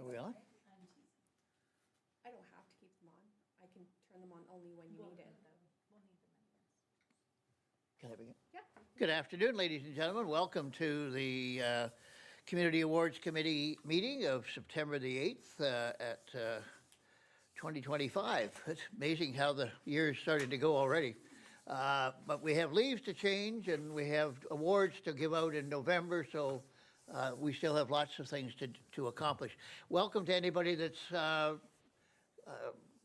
Are we on? I don't have to keep them on. I can turn them on only when you need it. Can I begin? Yeah. Good afternoon, ladies and gentlemen. Welcome to the Community Awards Committee meeting of September the 8th at 2025. It's amazing how the year is starting to go already. But we have leaves to change and we have awards to give out in November, so we still have lots of things to accomplish. Welcome to anybody that's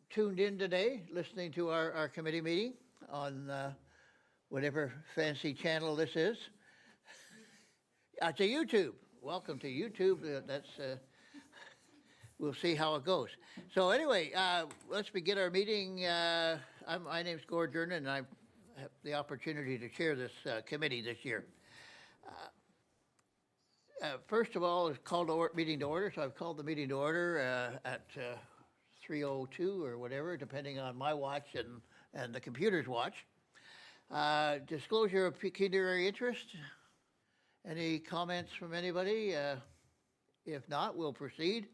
tuned in today, listening to our committee meeting on whatever fancy channel this is. It's a YouTube. Welcome to YouTube. We'll see how it goes. So anyway, let's begin our meeting. My name's Gord Jernan, and I have the opportunity to chair this committee this year. First of all, it's called meeting to order, so I've called the meeting to order at 3:02 or whatever, depending on my watch and the computer's watch. Disclosure of pecuniary interest. Any comments from anybody? If not, we'll proceed.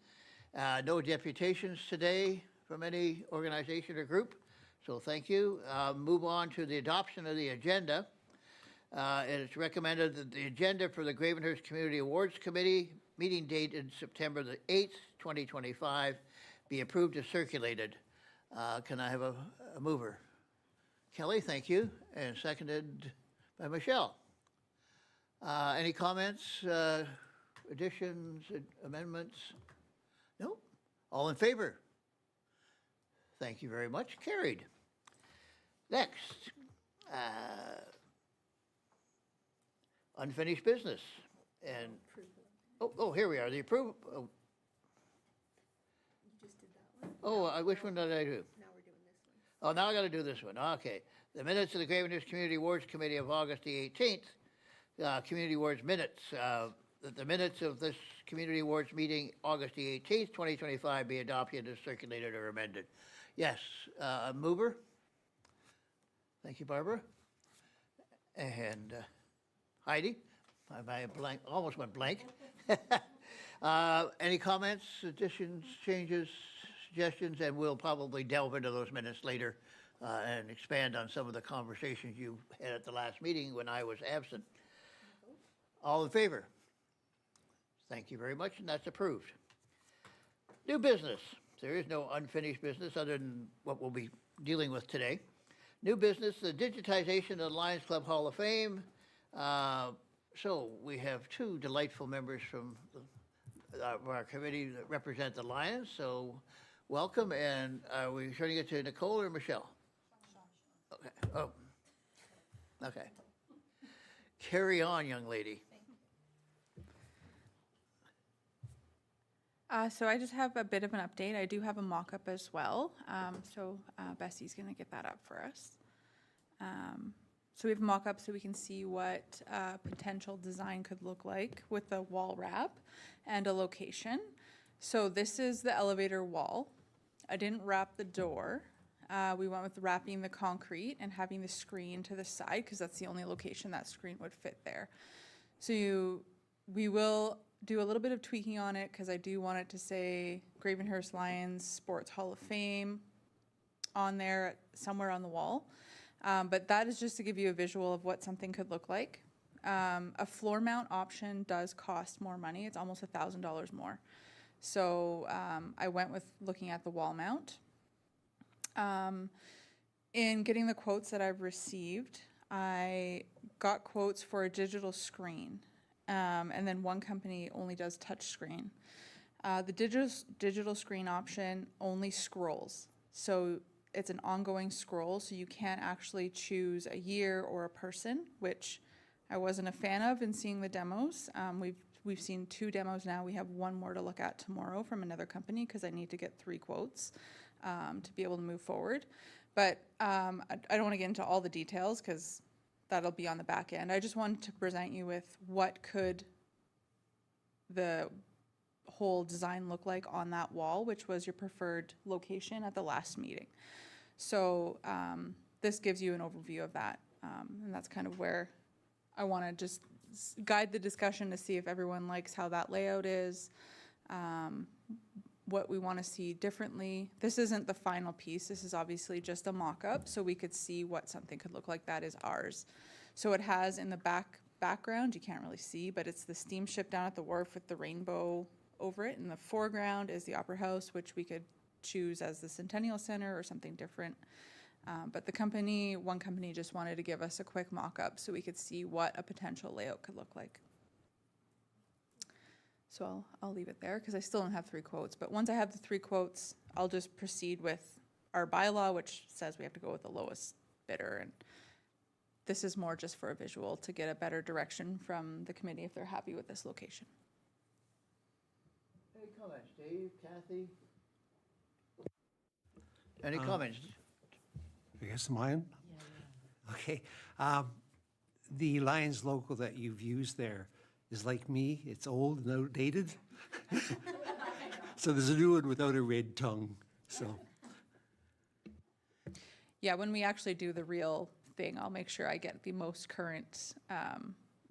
No deputations today from any organization or group, so thank you. Move on to the adoption of the agenda. It's recommended that the agenda for the Gravenhurst Community Awards Committee meeting dated September the 8th, 2025 be approved as circulated. Can I have a mover? Kelly, thank you, and seconded by Michelle. Any comments, additions, amendments? No? All in favor? Thank you very much. Carried. Next, unfinished business. And here we are. The approval. You just did that one. Which one did I do? Now we're doing this one. Oh, now I got to do this one. Okay. The minutes of the Gravenhurst Community Awards Committee of August the 18th. Community Awards minutes. The minutes of this Community Awards meeting, August the 18th, 2025, be adopted as circulated or amended. Yes. Mover? Thank you, Barbara. And Heidi? I almost went blank. Any comments, additions, changes, suggestions? And we'll probably delve into those minutes later and expand on some of the conversations you had at the last meeting when I was absent. All in favor? Thank you very much, and that's approved. New business. There is no unfinished business other than what we'll be dealing with today. New business, the digitization of the Lions Club Hall of Fame. So we have two delightful members from our committee that represent the Lions. So welcome, and are we turning it to Nicole or Michelle? Okay. Oh. Okay. Carry on, young lady. So I just have a bit of an update. I do have a mock-up as well. So Bessie's going to get that up for us. So we have a mock-up so we can see what potential design could look like with the wall wrap and a location. So this is the elevator wall. I didn't wrap the door. We went with wrapping the concrete and having the screen to the side because that's the only location that screen would fit there. So we will do a little bit of tweaking on it because I do want it to say Gravenhurst Lions Sports Hall of Fame on there somewhere on the wall. But that is just to give you a visual of what something could look like. A floor mount option does cost more money. It's almost $1,000 more. So I went with looking at the wall mount. In getting the quotes that I've received, I got quotes for a digital screen. And then one company only does touch screen. The digital screen option only scrolls. So it's an ongoing scroll, so you can't actually choose a year or a person, which I wasn't a fan of in seeing the demos. We've seen 2 demos now. We have 1 more to look at tomorrow from another company because I need to get 3 quotes to be able to move forward. But I don't want to get into all the details because that'll be on the back end. I just wanted to present you with what could the whole design look like on that wall, which was your preferred location at the last meeting. So this gives you an overview of that. And that's kind of where I want to just guide the discussion to see if everyone likes how that layout is. what we want to see differently. This isn't the final piece. This is obviously just a mock-up, so we could see what something could look like that is ours. So it has in the background, you can't really see, but it's the steamship down at the wharf with the rainbow over it. In the foreground is the Opera House, which we could choose as the Centennial Center or something different. But one company just wanted to give us a quick mock-up so we could see what a potential layout could look like. So I'll leave it there because I still don't have 3 quotes. But once I have the 3 quotes, I'll just proceed with our bylaw, which says we have to go with the lowest bidder. And this is more just for a visual to get a better direction from the committee if they're happy with this location. Any comments, Dave, Kathy? Any comments? I guess mine? Okay. The Lions logo that you've used there is like me. It's old and outdated. So there's a new one without a red tongue, so. Yeah, when we actually do the real thing, I'll make sure I get the most current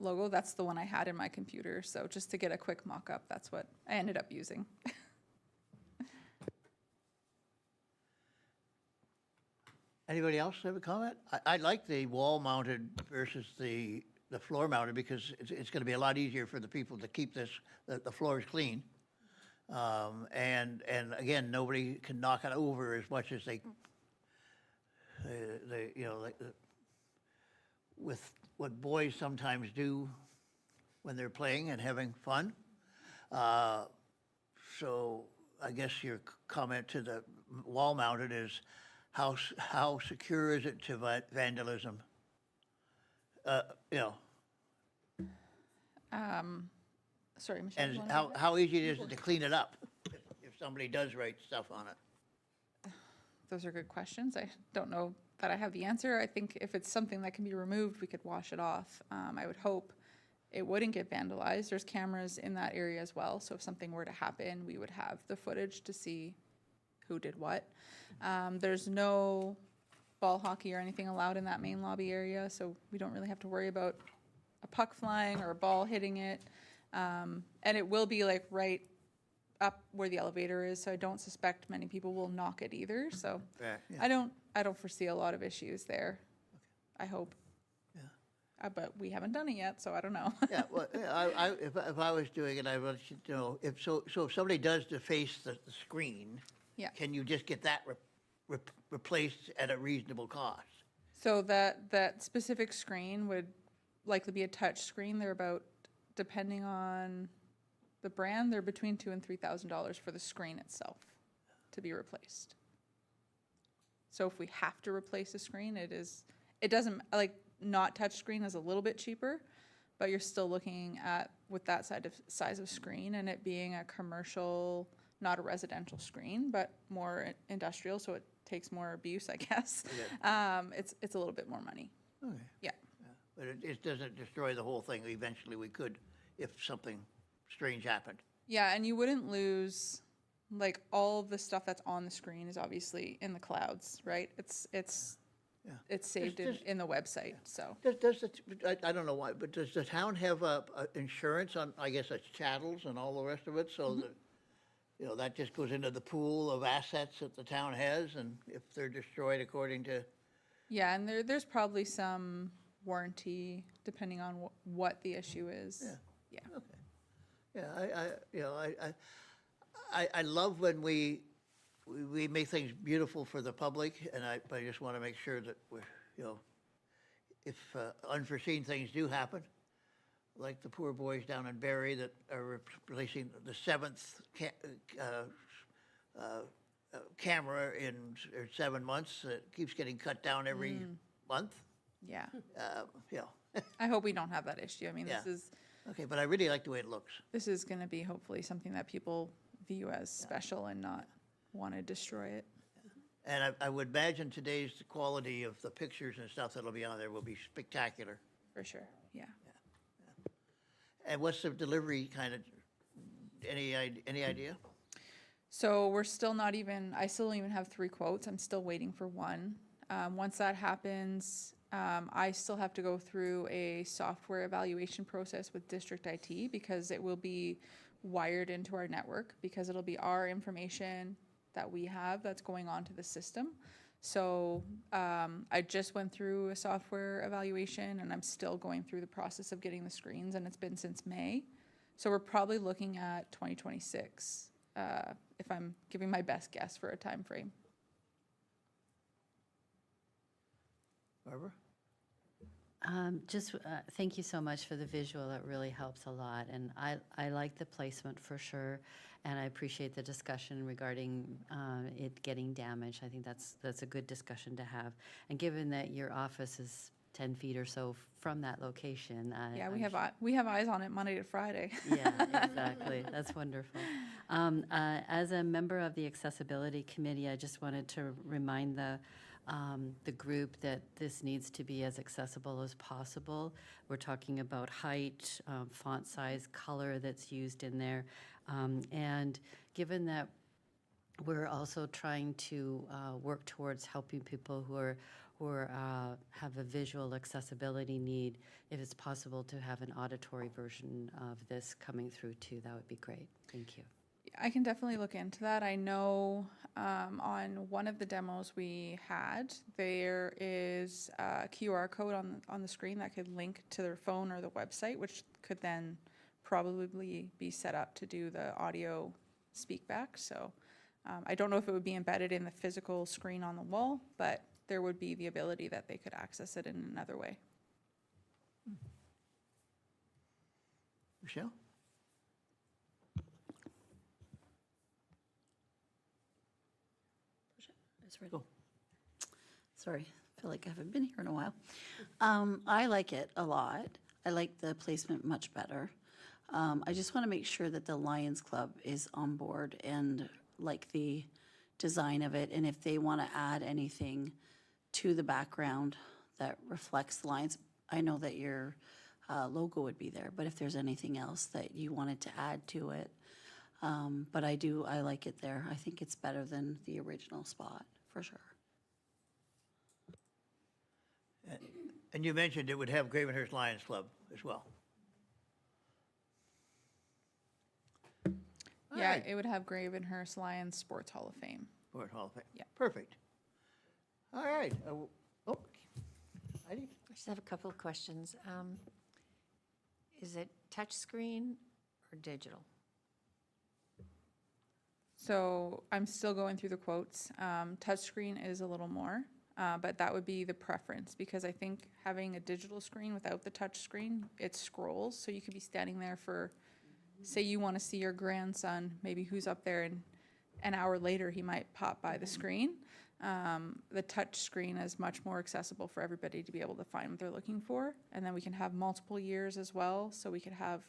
logo. That's the one I had in my computer. So just to get a quick mock-up, that's what I ended up using. Anybody else have a comment? I like the wall-mounted versus the floor-mounted because it's going to be a lot easier for the people to keep the floors clean. And again, nobody can knock it over as much as they with what boys sometimes do when they're playing and having fun. So I guess your comment to the wall-mounted is, how secure is it to vandalism? Sorry, Michelle. And you wanna go how easy is it to clean it up if somebody does write stuff on it? Those are good questions. I don't know that I have the answer. I think if it's something that can be removed, we could wash it off. I would hope it wouldn't get vandalized. There's cameras in that area as well, so if something were to happen, we would have the footage to see who did what. There's no ball hockey or anything allowed in that main lobby area, so we don't really have to worry about a puck flying or a ball hitting it. And it will be like right up where the elevator is, so I don't suspect many people will knock it either. So Yeah. I don't foresee a lot of issues there. I hope. Yeah. But we haven't done it yet, so I don't know. Yeah, well, if I was doing it, I would, if somebody does deface the screen, Yeah. can you just get that replaced at a reasonable cost? So that specific screen would likely be a touch screen. They're about, depending on the brand, they're between $2,000 and $3,000 for the screen itself to be replaced. So if we have to replace a screen, it doesn't, like, not touch screen is a little bit cheaper, but you're still looking at, with that size of screen and it being a commercial, not a residential screen, but more industrial, so it takes more abuse, I guess. It's a little bit more money. Okay. Yeah. But it doesn't destroy the whole thing. Eventually, we could, if something strange happened. Yeah, and you wouldn't lose, like, all of the stuff that's on the screen is obviously in the clouds, right? It's saved in the website, so. I don't know why, but does the town have a insurance on, I guess it's chattels and all the rest of it, so that, that just goes into the pool of assets that the town has, and if they're destroyed according to, Yeah, and there's probably some warranty depending on what the issue is. Yeah. Okay. Yeah, I love when we make things beautiful for the public, and I just want to make sure that we're, if unforeseen things do happen, like the poor boys down in Barrie that are replacing the 7th camera in 7 months, it keeps getting cut down every month. Yeah. Yeah. I hope we don't have that issue. I mean, Yeah. this Okay, but I really like the way it looks. is going to be hopefully something that people view as special and not want to destroy it. And I would imagine today's quality of the pictures and stuff that'll be on there will be spectacular. For sure, yeah. And what's the delivery kind of, any idea? So we're still not even, I still don't even have 3 quotes. I'm still waiting for one. Once that happens, I still have to go through a software evaluation process with District IT because it will be wired into our network because it'll be our information that we have that's going onto the system. So I just went through a software evaluation and I'm still going through the process of getting the screens, and it's been since May. So we're probably looking at 2026 if I'm giving my best guess for a time frame. Barbara? Thank you so much for the visual. It really helps a lot. And I like the placement for sure. And I appreciate the discussion regarding it getting damaged. I think that's a good discussion to have. And given that your office is 10 feet or so from that location. Yeah, we have eyes on it Monday to Friday. Yeah, exactly. That's wonderful. As a member of the Accessibility Committee, I just wanted to remind the group that this needs to be as accessible as possible. We're talking about height, font size, color that's used in there. And given that we're also trying to work towards helping people who have a visual accessibility need, if it's possible to have an auditory version of this coming through too, that would be great. Thank you. I can definitely look into that. I know on one of the demos we had, there is a QR code on the screen that could link to their phone or the website, which could then probably be set up to do the audio speak back. So I don't know if it would be embedded in the physical screen on the wall, but there would be the ability that they could access it in another way. Michelle? It's ready. Go. Sorry, I feel like I haven't been here in a while. I like it a lot. I like the placement much better. I just want to make sure that the Lions Club is on board and like the design of it, and if they want to add anything to the background that reflects the Lions. I know that your logo would be there, but if there's anything else that you wanted to add to it. But I like it there. I think it's better than the original spot, for sure. And you mentioned it would have Gravenhurst Lions Club as well. All Yeah, right. it would have Gravenhurst Lions Sports Hall of Fame. Board Hall of Fame. Yeah. Perfect. All right. Oh, Heidi? I just have a couple of questions. Is it touchscreen or digital? So I'm still going through the quotes. Touchscreen is a little more, but that would be the preference because I think having a digital screen without the touch screen, it scrolls. So you could be standing there for, say you want to see your grandson, maybe who's up there, and an hour later he might pop by the screen. The touch screen is much more accessible for everybody to be able to find what they're looking for. And then we can have multiple years as well. So we could have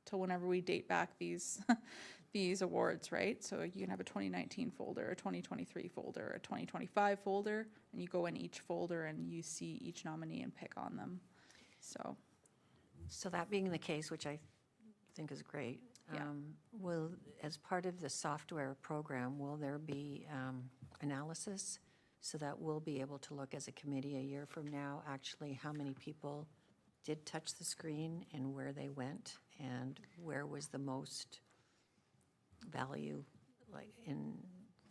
till whenever we date back these these awards, right? So you can have a 2019 folder, a 2023 folder, a 2025 folder, and you go in each folder and you see each nominee and pick on them. So that being the case, which I think is great, Yeah. will, as part of the software program, will there be analysis so that we'll be able to look as a committee a year from now, actually how many people did touch the screen and where they went and where was the most value, like in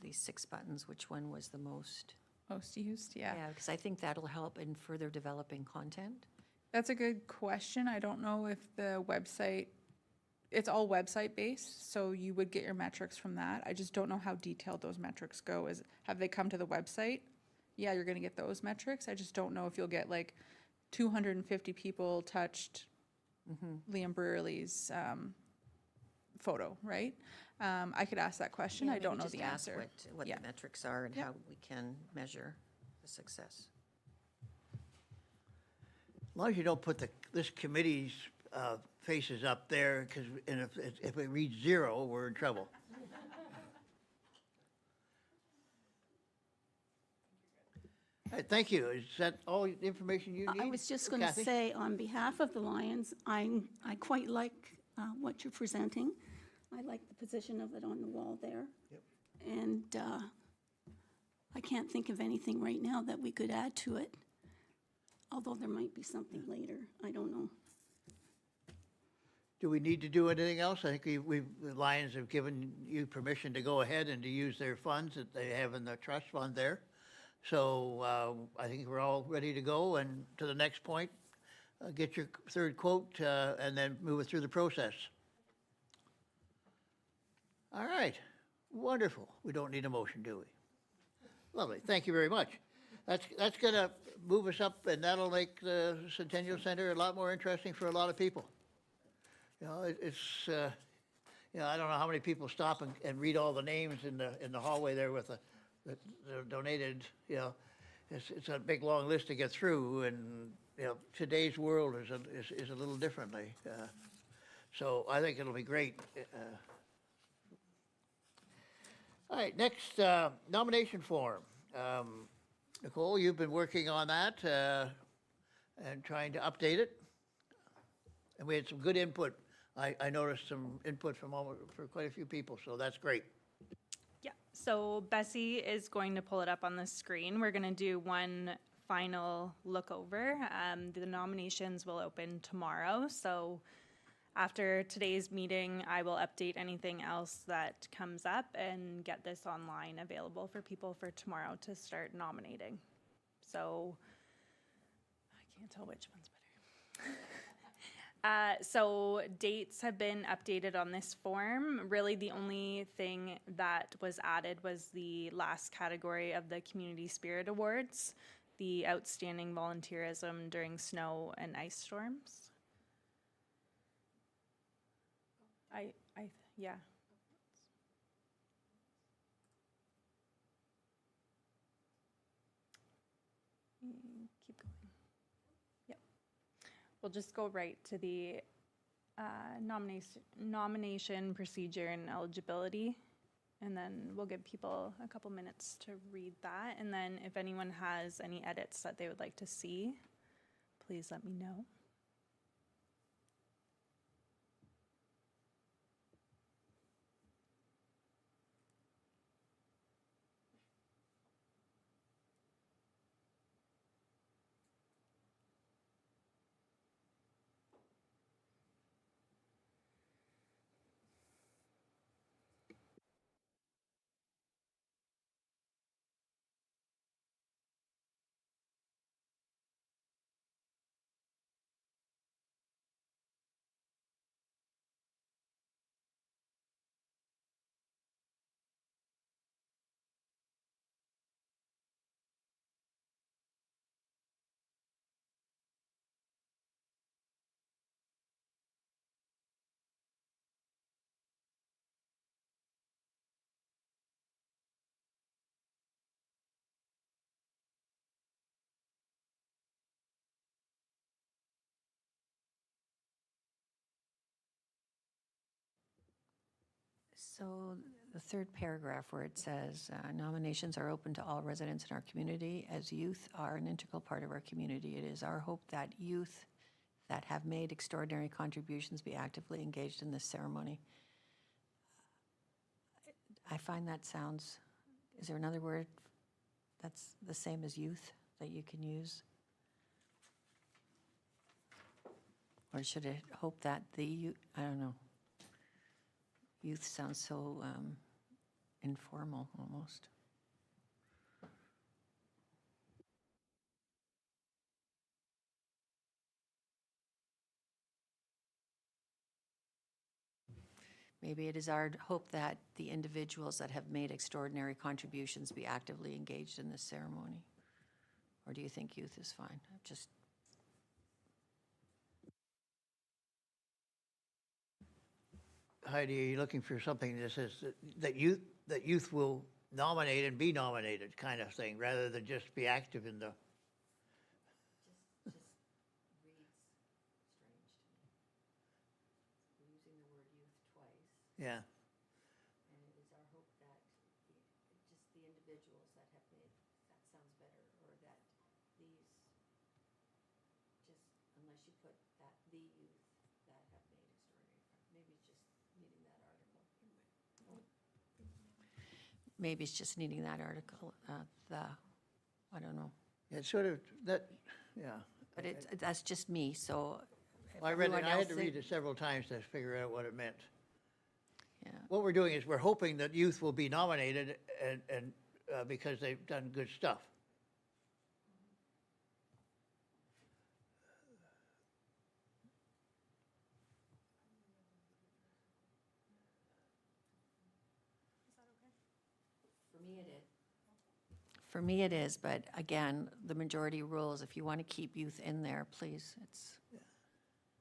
these 6 buttons, which one was the most? Most used, yeah. Yeah, because I think that'll help in further developing content. That's a good question. I don't know if the website, it's all website based, so you would get your metrics from that. I just don't know how detailed those metrics go. Have they come to the website? Yeah, you're gonna get those metrics. I just don't know if you'll get like 250 people touched Liam Brearley's photo, right? I could ask that question. Yeah, I don't maybe know just the ask answer. what Yeah. the metrics are and Yeah. how we can measure the success. As long as you don't put this committee's faces up there, because if it reads 0, we're in trouble. All right, thank you. Is that all the information you need? I was just going to Kathy? say, on behalf of the Lions, I quite like what you're presenting. I like the position of it on the wall there. Yep. And I can't think of anything right now that we could add to it, although there might be something later. I don't know. Do we need to do anything else? I think the Lions have given you permission to go ahead and to use their funds that they have in the trust fund there. So I think we're all ready to go, and to the next point, get your third quote and then move it through the process. All right, wonderful. We don't need a motion, do we? Lovely, thank you very much. That's gonna move us up, and that'll make the Centennial Center a lot more interesting for a lot of people. You know, it's, you know, I don't know how many people stop and read all the names in the hallway there with the donated, you know. It's a big, long list to get through, and, you know, today's world is a little differently. So I think it'll be great. All right, next, nomination form. Nicole, you've been working on that and trying to update it. And we had some good input. I noticed some input for quite a few people, so that's great. Yeah, so Bessie is going to pull it up on the screen. We're going to do one final look over. The nominations will open tomorrow, so after today's meeting, I will update anything else that comes up and get this online available for people for tomorrow to start nominating. So I can't tell which one's better. So dates have been updated on this form. Really, the only thing that was added was the last category of the Community Spirit Awards, the outstanding volunteerism during snow and ice storms. Yeah. Keep going. Yep. We'll just go right to the nomination procedure and eligibility. And then we'll give people a couple minutes to read that. And then if anyone has any edits that they would like to see, please let me know. So the third paragraph where it says nominations are open to all residents in our community, as youth are an integral part of our community. It is our hope that youth that have made extraordinary contributions be actively engaged in this ceremony. I find that sounds, is there another word that's the same as youth that you can use? Or should it hope that I don't know. Youth sounds so informal almost. Maybe it is our hope that the individuals that have made extraordinary contributions be actively engaged in this ceremony. Or do you think youth is fine? Just Heidi, are you looking for something that says that youth will nominate and be nominated kind of thing, rather than just be active in the? reads strange to me. We're using the word youth twice, Yeah, and it is our hope that just the individuals that have made, that sounds better, or that these, just unless you put that the youth that have made extraordinary, maybe it's just needing that article. Maybe it's just needing that article, I don't know. it's sort of that, yeah. But that's just me, so I read it, everyone I had else to think- read it several times to figure out what it meant. Yeah. What we're doing is we're hoping that youth will be nominated and because they've done good stuff. For me, it is, but again, the majority rules, if you want to keep youth in there, please,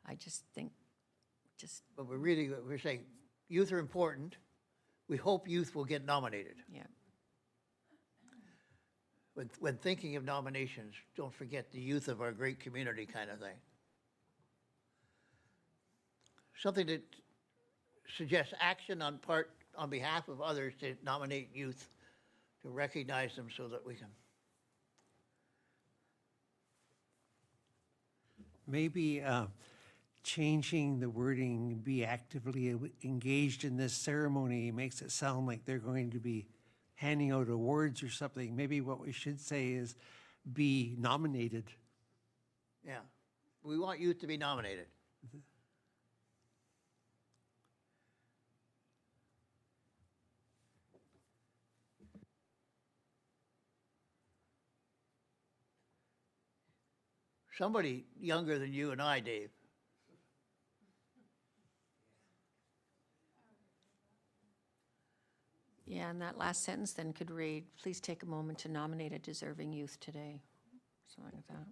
I just think, But we're saying youth are important. We hope youth will get nominated. yeah. When thinking of nominations, don't forget the youth of our great community kind of thing. Something that suggests action on behalf of others to nominate youth, to recognize them so that we can. Maybe changing the wording, be actively engaged in this ceremony, makes it sound like they're going to be handing out awards or something. Maybe what we should say is be nominated. Yeah, we want youth to be nominated. Somebody younger than you and I, Dave. Yeah, and that last sentence then could read, please take a moment to nominate a deserving youth today, something like that.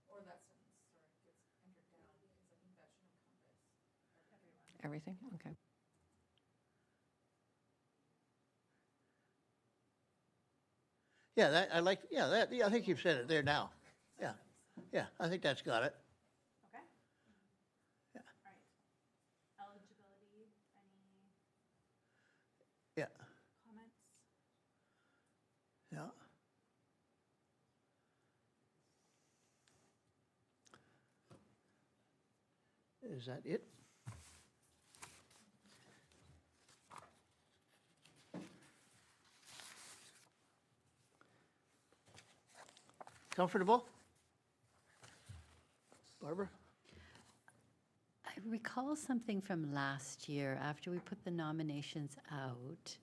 Or that sentence, sorry, gets entered down, because I think that should encompass everyone. Everything, okay. Yeah, I think you've said it there now. Yeah, I think that's got it. Okay. Yeah. All right. Eligibility, any Yeah, comments? yeah. Is that it? Comfortable? Barbara? I recall something from last year, after we put the nominations out,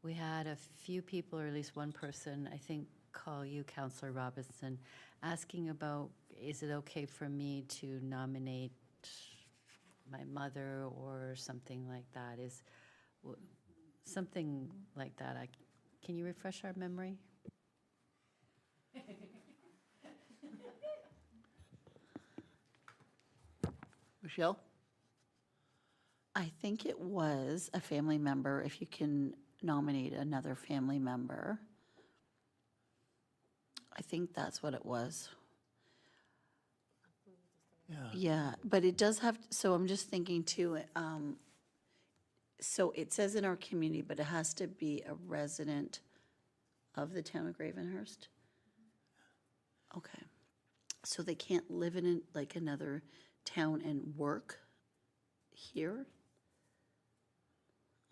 we had a few people, or at least one person, I think, call you, Counselor Robinson, asking about, is it okay for me to nominate my mother or something like that? Something like that. Can you refresh our memory? Michelle? I think it was a family member, if you can nominate another family member. I think that's what it was. Yeah. Yeah, but it does have, so I'm just thinking too, so it says in our community, but it has to be a resident of the town of Gravenhurst? Okay. So they can't live in like another town and work here?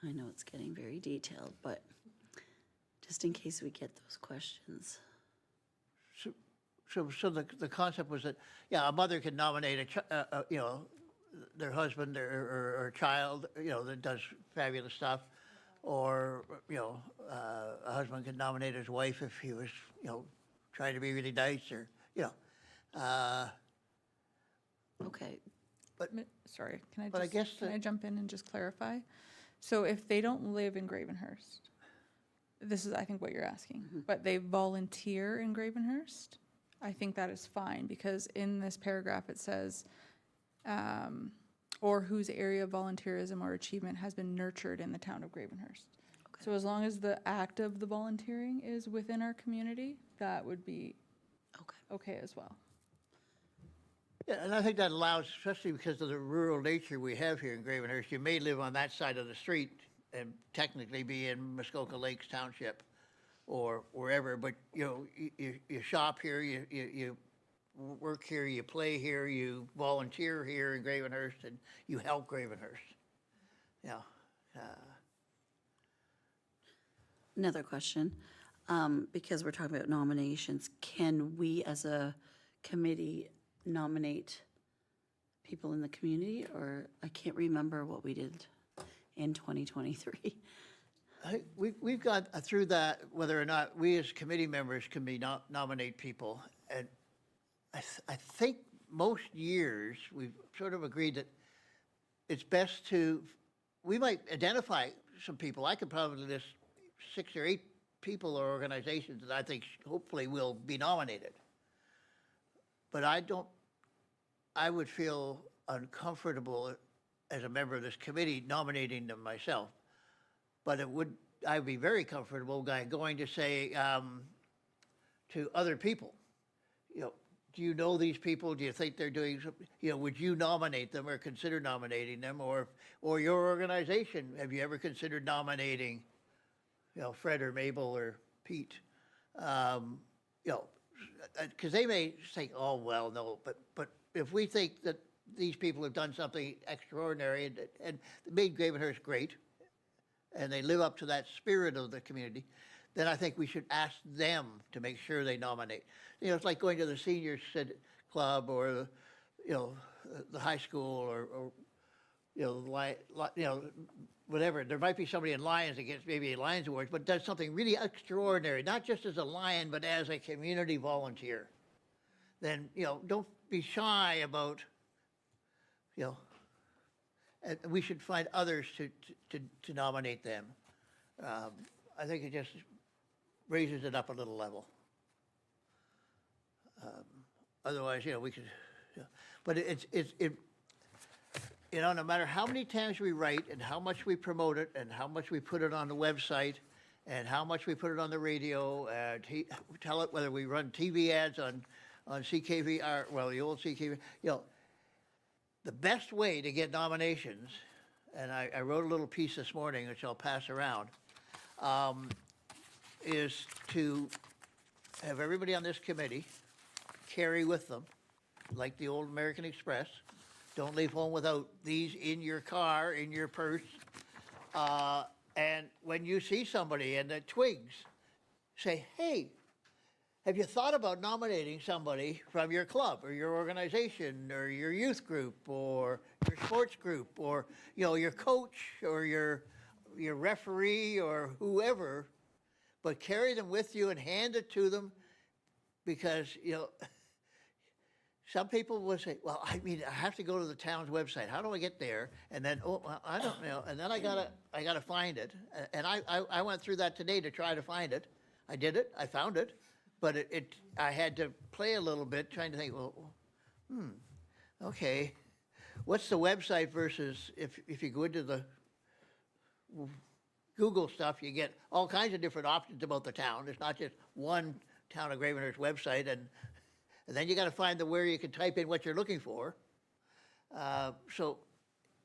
I know it's getting very detailed, but just in case we get those questions. So the concept was that, yeah, a mother can nominate their husband or child, that does fabulous stuff. Or, a husband could nominate his wife if he was, trying to be really nice or, Okay, Sorry, can I But I just, guess can I that- jump in and just clarify? So if they don't live in Gravenhurst, this is, I think, what you're asking, but they volunteer in Gravenhurst, I think that is fine, because in this paragraph, it says, or whose area of volunteerism or achievement has been nurtured in the town of Gravenhurst. So as long as the act of the volunteering is within our community, that would be okay. okay as well. Yeah, and I think that allows, especially because of the rural nature we have here in Gravenhurst, you may live on that side of the street and technically be in Muskoka Lakes Township or wherever, but, you shop here, you work here, you play here, you volunteer here in Gravenhurst, and you help Gravenhurst. Yeah. Another question, because we're talking about nominations, can we as a committee nominate people in the community, or I can't remember what we did in 2023. We've got through that, whether or not we as committee members can be nominate people. And I think most years, we've sort of agreed that it's best to, we might identify some people. I could probably list 6 or 8 people or organizations that I think hopefully will be nominated. But I would feel uncomfortable as a member of this committee nominating them myself. But I'd be very comfortable going to say to other people, do you know these people? Do you think they're doing something? Would you nominate them or consider nominating them? Or your organization, have you ever considered nominating, Fred or Mabel or Pete? Because they may think, oh, well, no, but if we think that these people have done something extraordinary and made Gravenhurst great, and they live up to that spirit of the community, then I think we should ask them to make sure they nominate. It's like going to the senior club or the high school or whatever. There might be somebody in Lions that gets maybe a Lions Awards, but does something really extraordinary, not just as a Lion, but as a community volunteer. Then, don't be shy about, and we should find others to nominate them. I think it just raises it up a little level. Otherwise, we could, but no matter how many times we write and how much we promote it and how much we put it on the website and how much we put it on the radio, tell it whether we run TV ads on CKVR, well, the old CKV, the best way to get nominations, and I wrote a little piece this morning, which I'll pass around, is to have everybody on this committee carry with them, like the old American Express. Don't leave home without these in your car, in your purse. And when you see somebody and it twigs, say, hey, have you thought about nominating somebody from your club or your organization or your youth group or your sports group or, your coach or your referee or whoever, but carry them with you and hand it to them because, some people will say, well, I have to go to the town's website. How do I get there? And then, I don't know. And then I gotta find it. And I went through that today to try to find it. I did it. I found it. But I had to play a little bit trying to think, well, okay, what's the website versus if you go into the Google stuff, you get all kinds of different options about the town. It's not just one Town of Gravenhurst website, and then you got to find where you can type in what you're looking for. So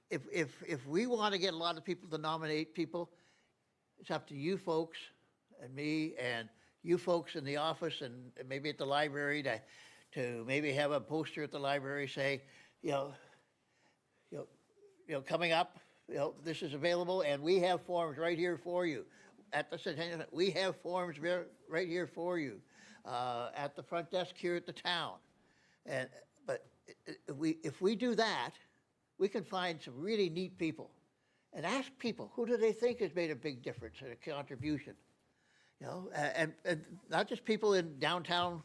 if we want to get a lot of people to nominate people, it's up to you folks and me and you folks in the office and maybe at the library to maybe have a poster at the library say, coming up, this is available and we have forms right here for you. At the Centennial, we have forms right here for you at the front desk here at the town. But if we do that, we can find some really neat people and ask people, who do they think has made a big difference and a contribution? And not just people in downtown,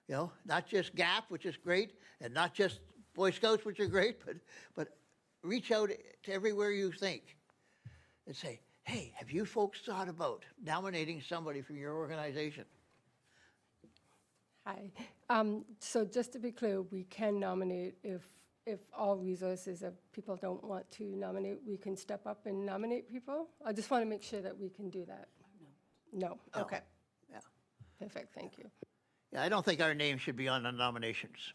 not just GAP, which is great, and not just Boy Scouts, which are great, but reach out to everywhere you think and say, hey, have you folks thought about nominating somebody from your organization? Hi. So just to be clear, we can nominate if all resources, if people don't want to nominate, we can step up and nominate people? I just want to make sure that we can do that. No? No. Okay. Yeah. Perfect, thank you. Yeah, I don't think our name should be on the nominations.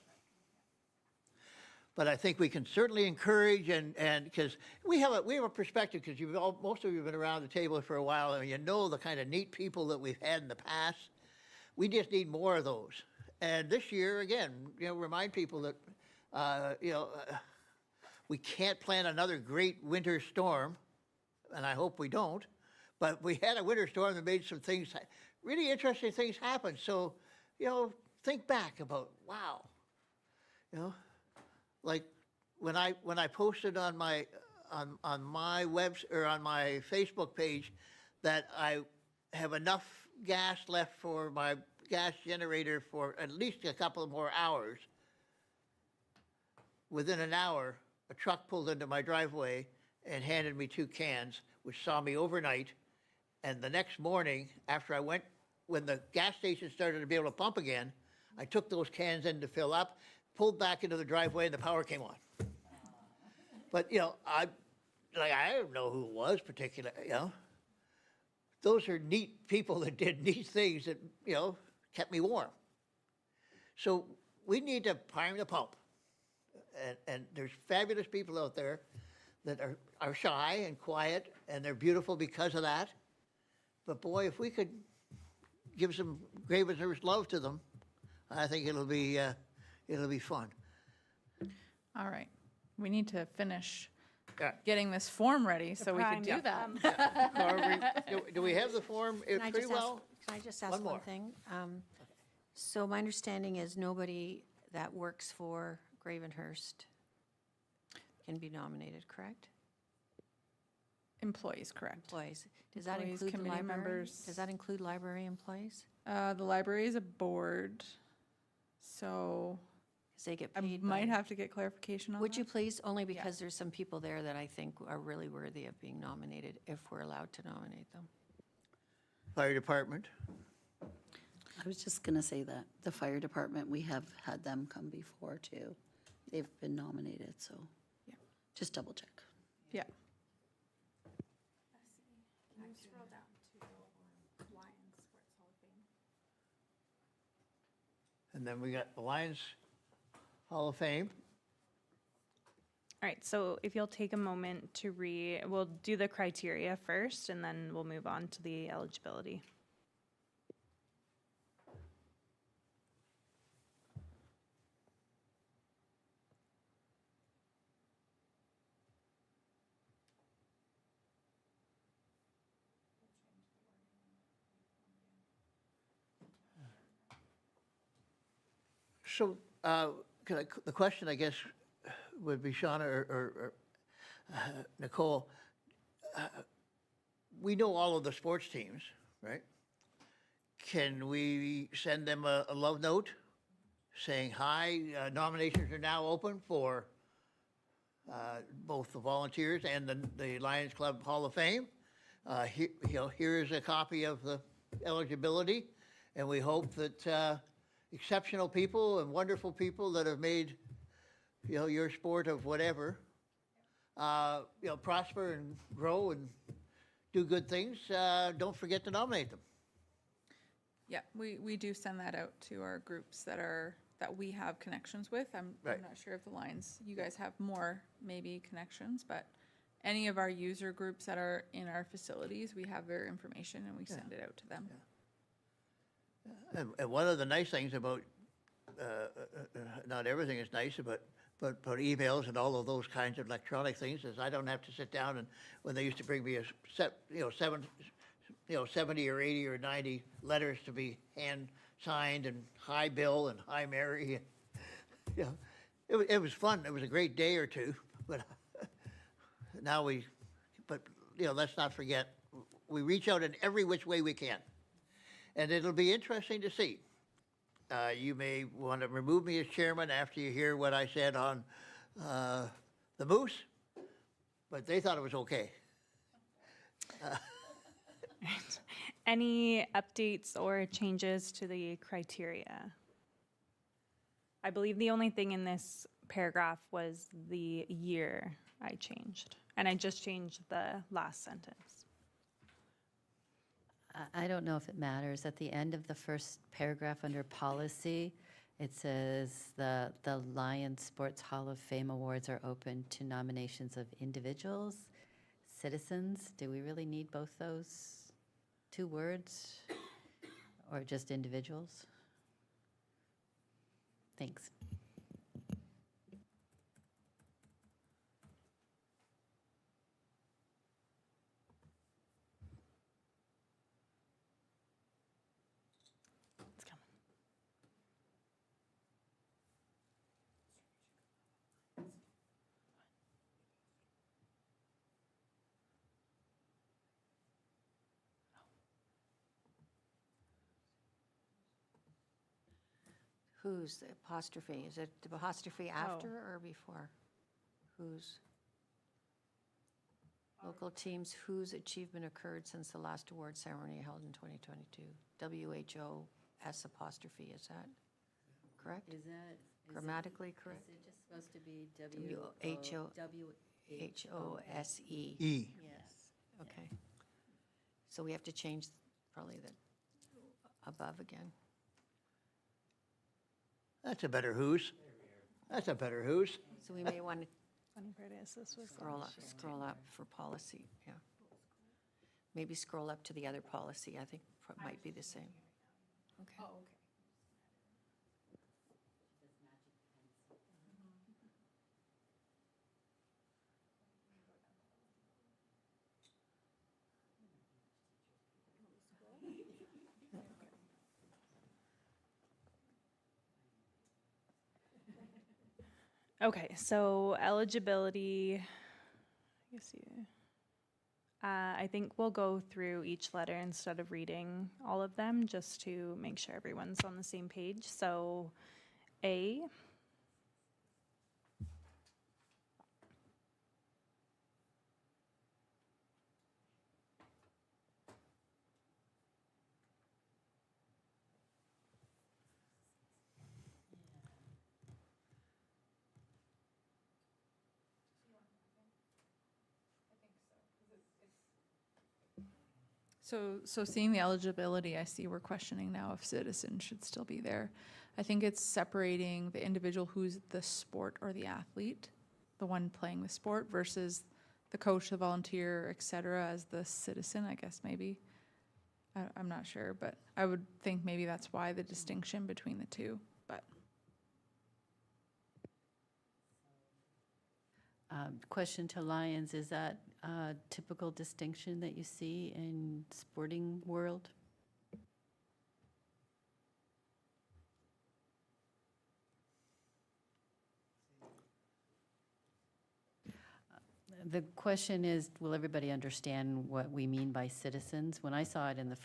But I think we can certainly encourage and because we have a perspective, because most of you have been around the table for a while and you know the kind of neat people that we've had in the past. We just need more of those. And this year, again, remind people that, we can't plan another great winter storm, and I hope we don't, but we had a winter storm that made some things, really interesting things happen. So, think back about, wow, like when I posted on my, on my webs, or on my Facebook page, that I have enough gas left for my gas generator for at least a couple of more hours, within an hour, a truck pulled into my driveway and handed me 2 cans, which saw me overnight. And the next morning, after I went, when the gas station started to be able to pump again, I took those cans in to fill up, pulled back into the driveway, and the power came on. But, you know, I don't know who it was particular, you know. Those are neat people that did neat things that, you know, kept me warm. So we need to prime the pump. And there's fabulous people out there that are shy and quiet, and they're beautiful because of that. But boy, if we could give some Gravenhurst love to them, I think it'll be fun. All right. We need to finish Yeah. getting this form ready so we can do that. Do we have the form Can I pretty just ask- well? Can I just One ask more. one thing? So my understanding is nobody that works for Gravenhurst can be nominated, correct? Employees, correct. Employees. Does that Employees, include the committee library? members. Does that include library employees? The library is a board, so Because they get I paid might by... have to get clarification on Would you that. please? Only because there's some people there that I think are really worthy of being nominated, if we're allowed to nominate them. Fire department? I was just going to say that. The fire department, we have had them come before too. They've been nominated, so Yeah. just double check. Yeah. And then we got the Lions Hall of Fame. All right, so if you'll take a moment to we'll do the criteria first, and then we'll move on to the eligibility. So, the question, I guess, would be Shauna or Nicole. We know all of the sports teams, right? Can we send them a love note saying, hi, nominations are now open for both the volunteers and the Lions Club Hall of Fame? Here is a copy of the eligibility, and we hope that exceptional people and wonderful people that have made, your sport of whatever, prosper and grow and do good things. Don't forget to nominate them. Yeah, we do send that out to our groups that we have connections with. I'm Right. not sure if the Lions, you guys have more maybe connections, but any of our user groups that are in our facilities, we have their information and we send it out to them. And one of the nice things about, not everything is nice, but emails and all of those kinds of electronic things is I don't have to sit down and, when they used to bring me 70 or 80 or 90 letters to be hand signed and hi Bill and hi Mary. It was fun. It was a great day or two, but let's not forget, we reach out in every which way we can. And it'll be interesting to see. You may want to remove me as chairman after you hear what I said on the Moose, but they thought it was okay. Any updates or changes to the criteria? I believe the only thing in this paragraph was the year I changed, and I just changed the last sentence. I don't know if it matters. At the end of the first paragraph under policy, it says the Lions Sports Hall of Fame Awards are open to nominations of individuals, citizens. Do we really need both those 2 words? Or just individuals? Thanks. It's coming. Who's the apostrophe? Is it the apostrophe after or before? Whose? Local teams whose achievement occurred since the last award ceremony held in 2022. WHOS apostrophe, is that correct? Is that? Grammatically correct? Is it just supposed to be W-H-O- H-O-S-E. E. Yes. Okay. So we have to change probably the above again. That's a better who's. That's a better who's. So we may want to Funny part is, this was scroll up for policy, yeah. Maybe scroll up to the other policy, I think might be the same. Okay. Okay, so eligibility, I guess you, I think we'll go through each letter instead of reading all of them, just to make sure everyone's on the same page. So, A. So seeing the eligibility, I see we're questioning now if citizens should still be there. I think it's separating the individual who's the sport or the athlete, the one playing the sport, versus the coach, the volunteer, et cetera, as the citizen, I guess, maybe. I'm not sure, but I would think maybe that's why the distinction between the two, but. Question to Lions, is that a typical distinction that you see in sporting world? The question is, will everybody understand what we mean by citizens? When I saw it in the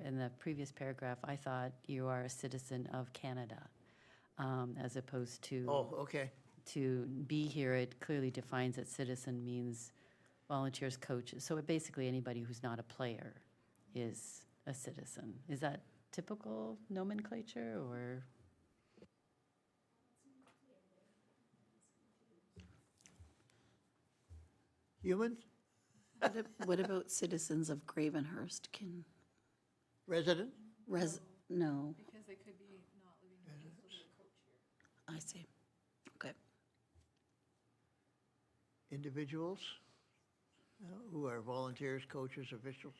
in the previous paragraph, I thought you are a citizen of Canada, as opposed to. Oh, okay. To be here, it clearly defines that citizen means volunteers, coaches. So basically, anybody who's not a player is a citizen. Is that typical nomenclature, or? Humans? What about citizens of Gravenhurst? Can, Resident? no, Because they could be not living here. I see. Okay. Individuals who are volunteers, coaches, officials.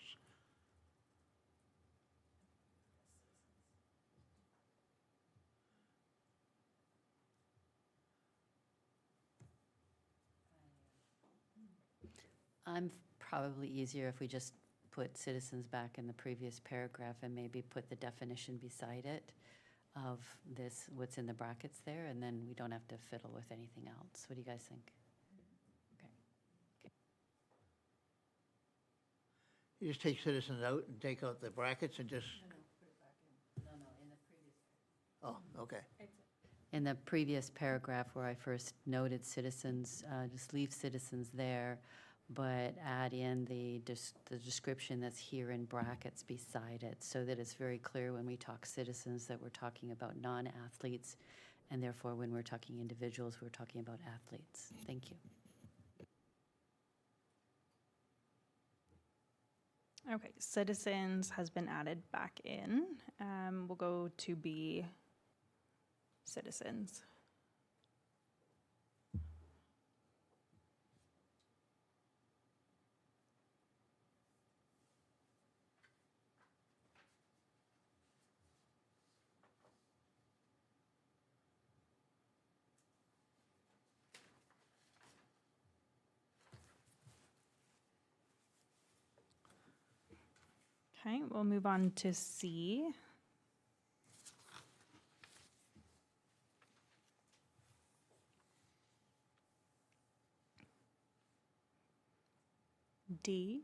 I'm probably easier if we just put citizens back in the previous paragraph and maybe put the definition beside it of this, what's in the brackets there, and then we don't have to fiddle with anything else. What do you guys think? You just take citizens out and take out the brackets and just, No, in the previous. oh, okay. In the previous paragraph where I first noted citizens, just leave citizens there, but add in the description that's here in brackets beside it, so that it's very clear when we talk citizens that we're talking about non-athletes, and therefore when we're talking individuals, we're talking about athletes. Thank you. Okay, citizens has been added back in. We'll go to B, citizens. Okay, we'll move on to C. D.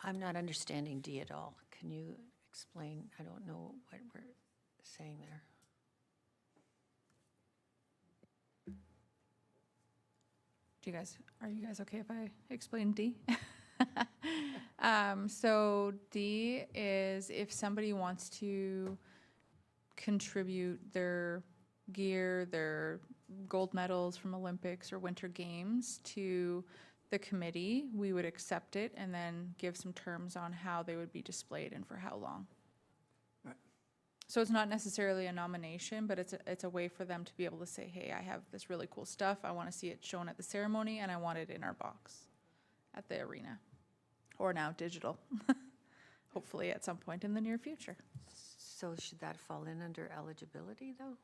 I'm not understanding D at all. Can you explain, I don't know what we're saying there. Are you guys okay if I explain D? So D is if somebody wants to contribute their gear, their gold medals from Olympics or Winter Games to the committee, we would accept it and then give some terms on how they would be displayed and for how long. Right. So it's not necessarily a nomination, but it's a way for them to be able to say, hey, I have this really cool stuff. I want to see it shown at the ceremony and I want it in our box at the arena. Or now digital, hopefully at some point in the near future. So should that fall in under eligibility, though?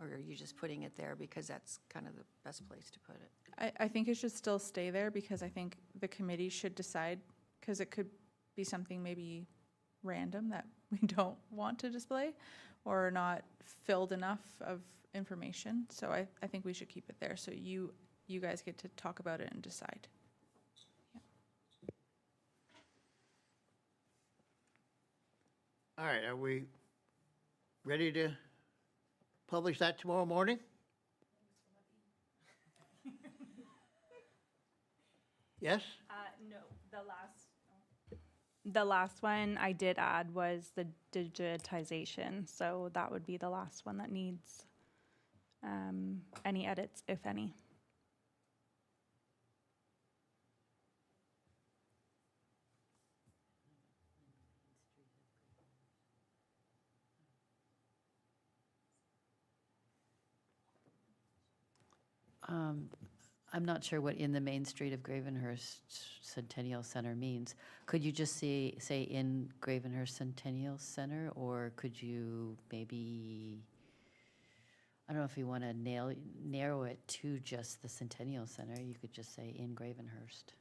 Or are you just putting it there because that's kind of the best place to put it? I think it should still stay there because I think the committee should decide, because it could be something maybe random that we don't want to display or not filled enough of information. So I think we should keep it there so you guys get to talk about it and decide. All right, are we ready to publish that tomorrow morning? Yes? No, the last one I did add was the digitization, so that would be the last one that needs any edits, if any. I'm not sure what in the main street of Gravenhurst Centennial Center means. Could you just say in Gravenhurst Centennial Center, or could you maybe, I don't know if you want to narrow it to just the Centennial Center, you could just say in Gravenhurst.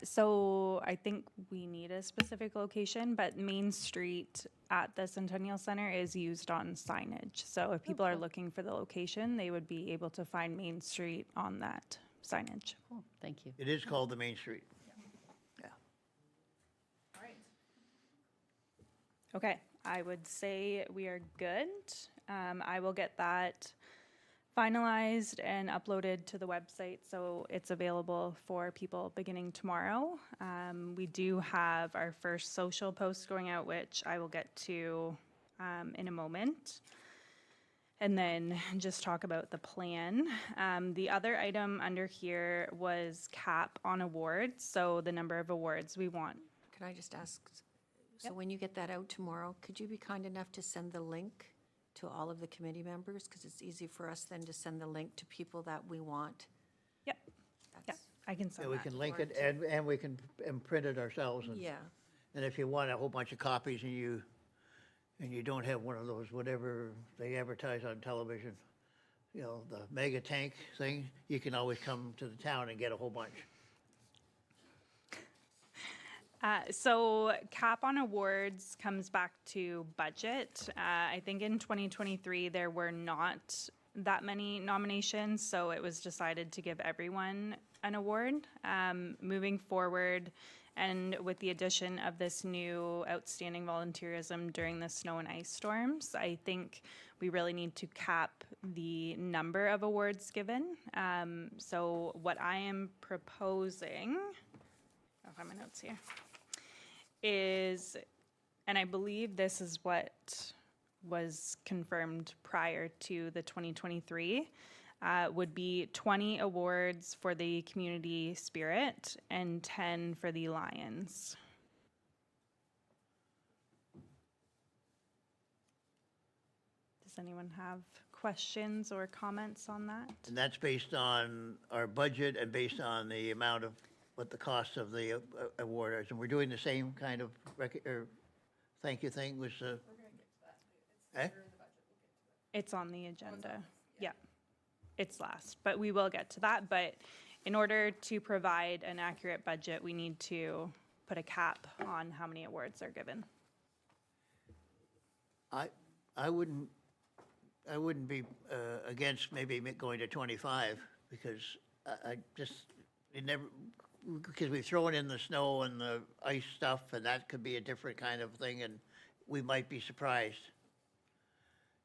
So I think we need a specific location, but Main Street at the Centennial Center is used on signage. So if people are looking for the location, they would be able to find Main Street on that signage. Cool, thank you. It is called the Main Street. Yeah. Okay, I would say we are good. I will get that finalized and uploaded to the website so it's available for people beginning tomorrow. We do have our first social post going out, which I will get to in a moment. And then just talk about the plan. The other item under here was cap on awards, so the number of awards we want. Could I just ask, so when you get that out tomorrow, could you be kind enough to send the link to all of the committee members? Because it's easy for us then to send the link to people that we want. Yep, yep, I can Yeah, send we that. can link it and we can print it ourselves. Yeah, And if you want a whole bunch of copies and you don't have one of those, whatever they advertise on television, you know, the mega tank thing, you can always come to the town and get a whole bunch. So cap on awards comes back to budget. I think in 2023, there were not that many nominations, so it was decided to give everyone an award. Moving forward, and with the addition of this new outstanding volunteerism during the snow and ice storms, I think we really need to cap the number of awards given. So what I am proposing, I'll find my notes here, is, and I believe this is what was confirmed prior to the 2023, would be 20 awards for the community spirit and 10 for the Lions. Does anyone have questions or comments on that? And that's based on our budget and based on the amount of, what the cost of the award is. And we're doing the same kind of thank you thing with the. Eh? It's on the agenda. Yeah, it's last, but we will get to that. But in order to provide an accurate budget, we need to put a cap on how many awards are given. I wouldn't be against maybe going to 25 because I just, because we've thrown in the snow and the ice stuff, and that could be a different kind of thing, and we might be surprised.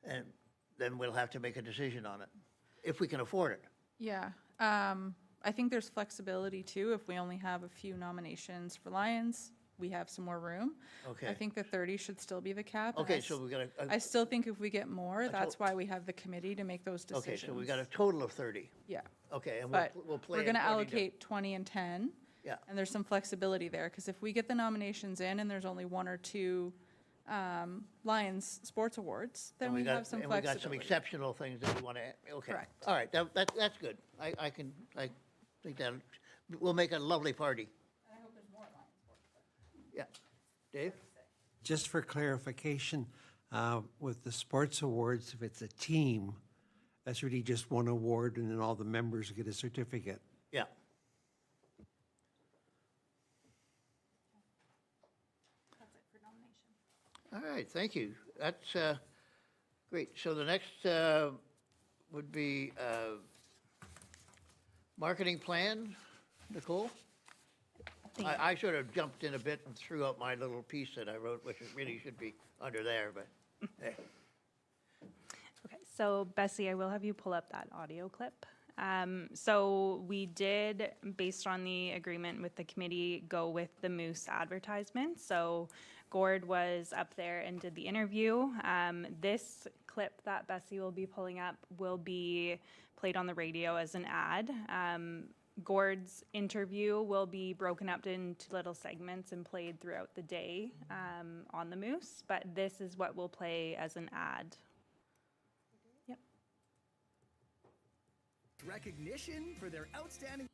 And then we'll have to make a decision on it, if we can afford it. Yeah, I think there's flexibility too. If we only have a few nominations for Lions, we have some more room. Okay. I think the 30 should still be the cap. and Okay, I so s- we got a, I still think if we get more, that's why we have the committee to make those okay, decisions. so we got a total of 30. Yeah, Okay, and but we'll play we're gonna according to- allocate 20 and 10. Yeah. And there's some flexibility there, because if we get the nominations in and there's only one or two Lions Sports Awards, then And we got- have some And we got some flexibility. exceptional things that we want to, okay. Correct. All right, that's good. I think that, we'll make a lovely party. I hope there's more Lions Sports. Yeah. Dave? Just for clarification, with the sports awards, if it's a team, that's really just one award and then all the members get a certificate. Yeah. That's it for nomination. All right, thank you. That's great. So the next would be marketing plan. Nicole? I sort of jumped in a bit and threw out my little piece that I wrote, which really should be under there, but, hey. Okay, so Bessie, I will have you pull up that audio clip. So we did, based on the agreement with the committee, go with the Moose advertisement. So Gord was up there and did the interview. This clip that Bessie will be pulling up will be played on the radio as an ad. Gord's interview will be broken up into little segments and played throughout the day on the Moose, but this is what will play as an ad. Yep. Recognition for their outstanding.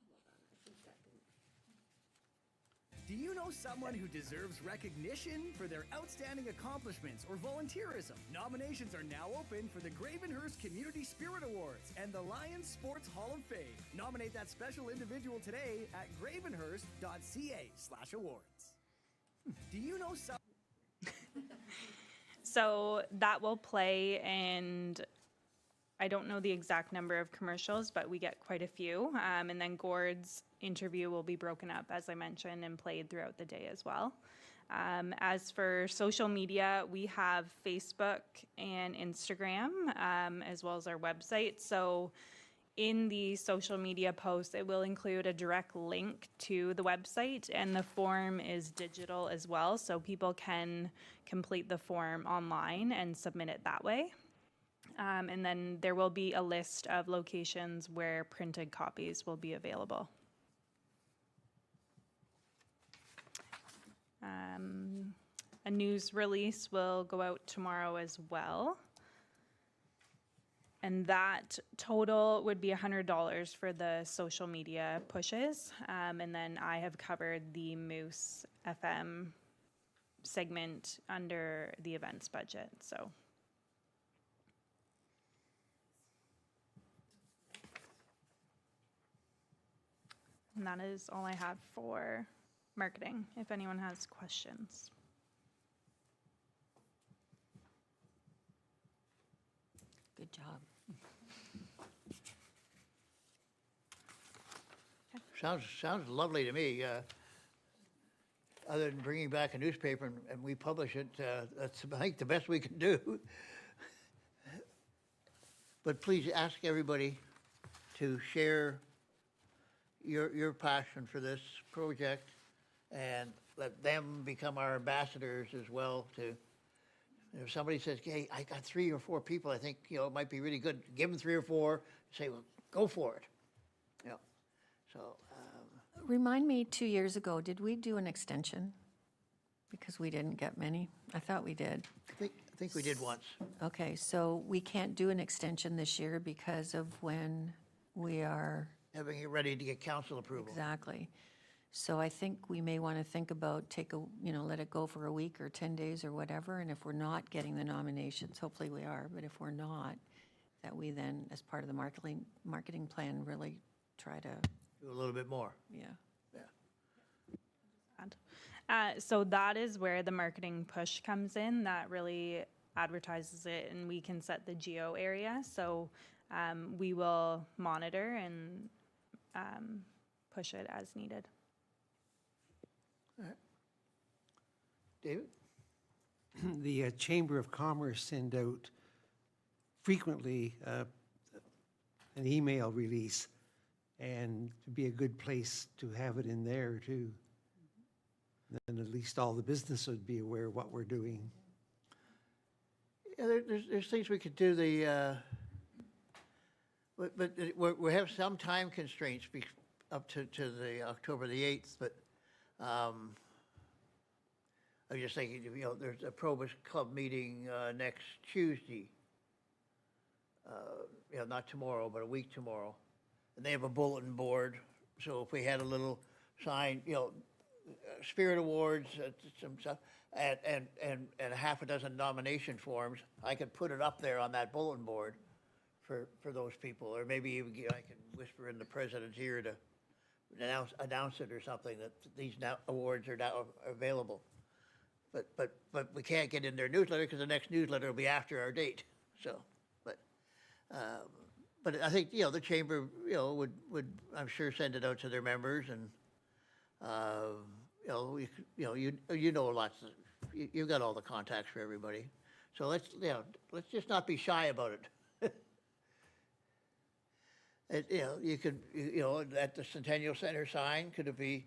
Do you know someone who deserves recognition for their outstanding accomplishments or volunteerism? Nominations are now open for the Gravenhurst Community Spirit Awards and the Lions Sports Hall of Fame. Nominate that special individual today at gravenhurst.ca/awards. Do you know someone? So that will play, and I don't know the exact number of commercials, but we get quite a few. And then Gord's interview will be broken up, as I mentioned, and played throughout the day as well. As for social media, we have Facebook and Instagram, as well as our website. So in the social media post, it will include a direct link to the website, and the form is digital as well, so people can complete the form online and submit it that way. And then there will be a list of locations where printed copies will be available. A news release will go out tomorrow as well. And that total would be $100 for the social media pushes. And then I have covered the Moose FM segment under the events budget, so. And that is all I have for marketing, if anyone has questions. Good job. Sounds lovely to me. Other than bringing back a newspaper and we publish it, that's, I think, the best we can do. But please ask everybody to share your passion for this project and let them become our ambassadors as well to, if somebody says, hey, I got 3 or 4 people, I think, it might be really good, give them 3 or 4, say, well, go for it. Yeah. So, Remind me, 2 years ago, did we do an extension? Because we didn't get many. I thought we did. I think we did once. Okay, so we can't do an extension this year because of when we are, Having it ready to get council approval. exactly. So I think we may want to think about, let it go for a week or 10 days or whatever, and if we're not getting the nominations, hopefully we are, but if we're not, that we then, as part of the marketing plan, really try to, Do a little bit more. yeah. So that is where the marketing push comes in. That really advertises it, and we can set the geo area. So we will monitor and push it as needed. David? The Chamber of Commerce send out frequently an email release, and it'd be a good place to have it in there too. Then at least all the business would be aware of what we're doing. Yeah, there's things we could do, we have some time constraints up to the October the 8th, but I was just thinking, there's a Probus Club meeting next Tuesday. Not tomorrow, but a week tomorrow. And they have a bulletin board, so if we had a little sign, Spirit Awards, some stuff, and a half a dozen nomination forms, I could put it up there on that bulletin board for those people, or maybe even I can whisper in the president's ear to announce it or something, that these awards are now available. But we can't get in their newsletter because the next newsletter will be after our date. So, but I think the chamber would I'm sure send it out to their members, and you know lots of, you've got all the contacts for everybody. So let's just not be shy about it. You could at the Centennial Center sign, could it be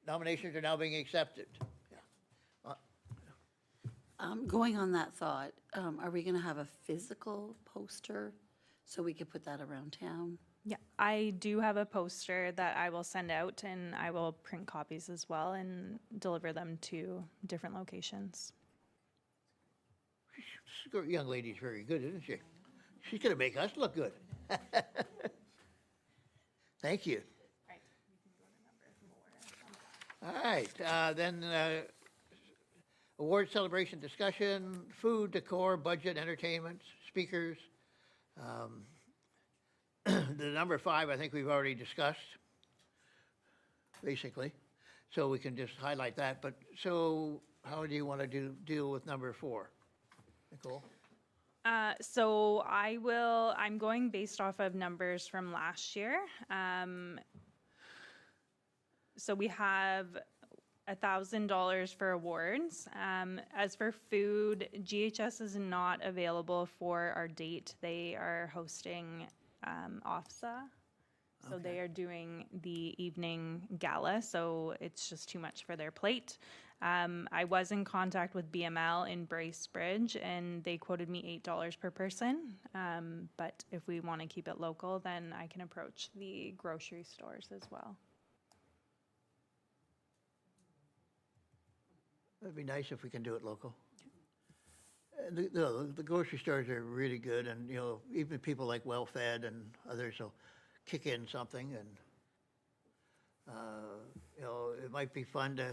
nominations are now being accepted. Going on that thought, are we going to have a physical poster so we could put that around town? Yeah, I do have a poster that I will send out, and I will print copies as well and deliver them to different locations. This young lady's very good, isn't she? She's going to make us look good. Thank you. All right, then award celebration discussion, food, decor, budget, entertainment, speakers. The number 5, I think we've already discussed, basically. So we can just highlight that. But so how do you want to deal with number 4? Nicole? So I'm going based off of numbers from last year. So we have $1,000 for awards. As for food, GHS is not available for our date. They are hosting OFSA. So they are doing the evening gala, so it's just too much for their plate. I was in contact with BML in Bracebridge, and they quoted me $8 per person. But if we want to keep it local, then I can approach the grocery stores as well. It'd be nice if we can do it local. The grocery stores are really good, and even people like WellFed and others will kick in something, and it might be fun to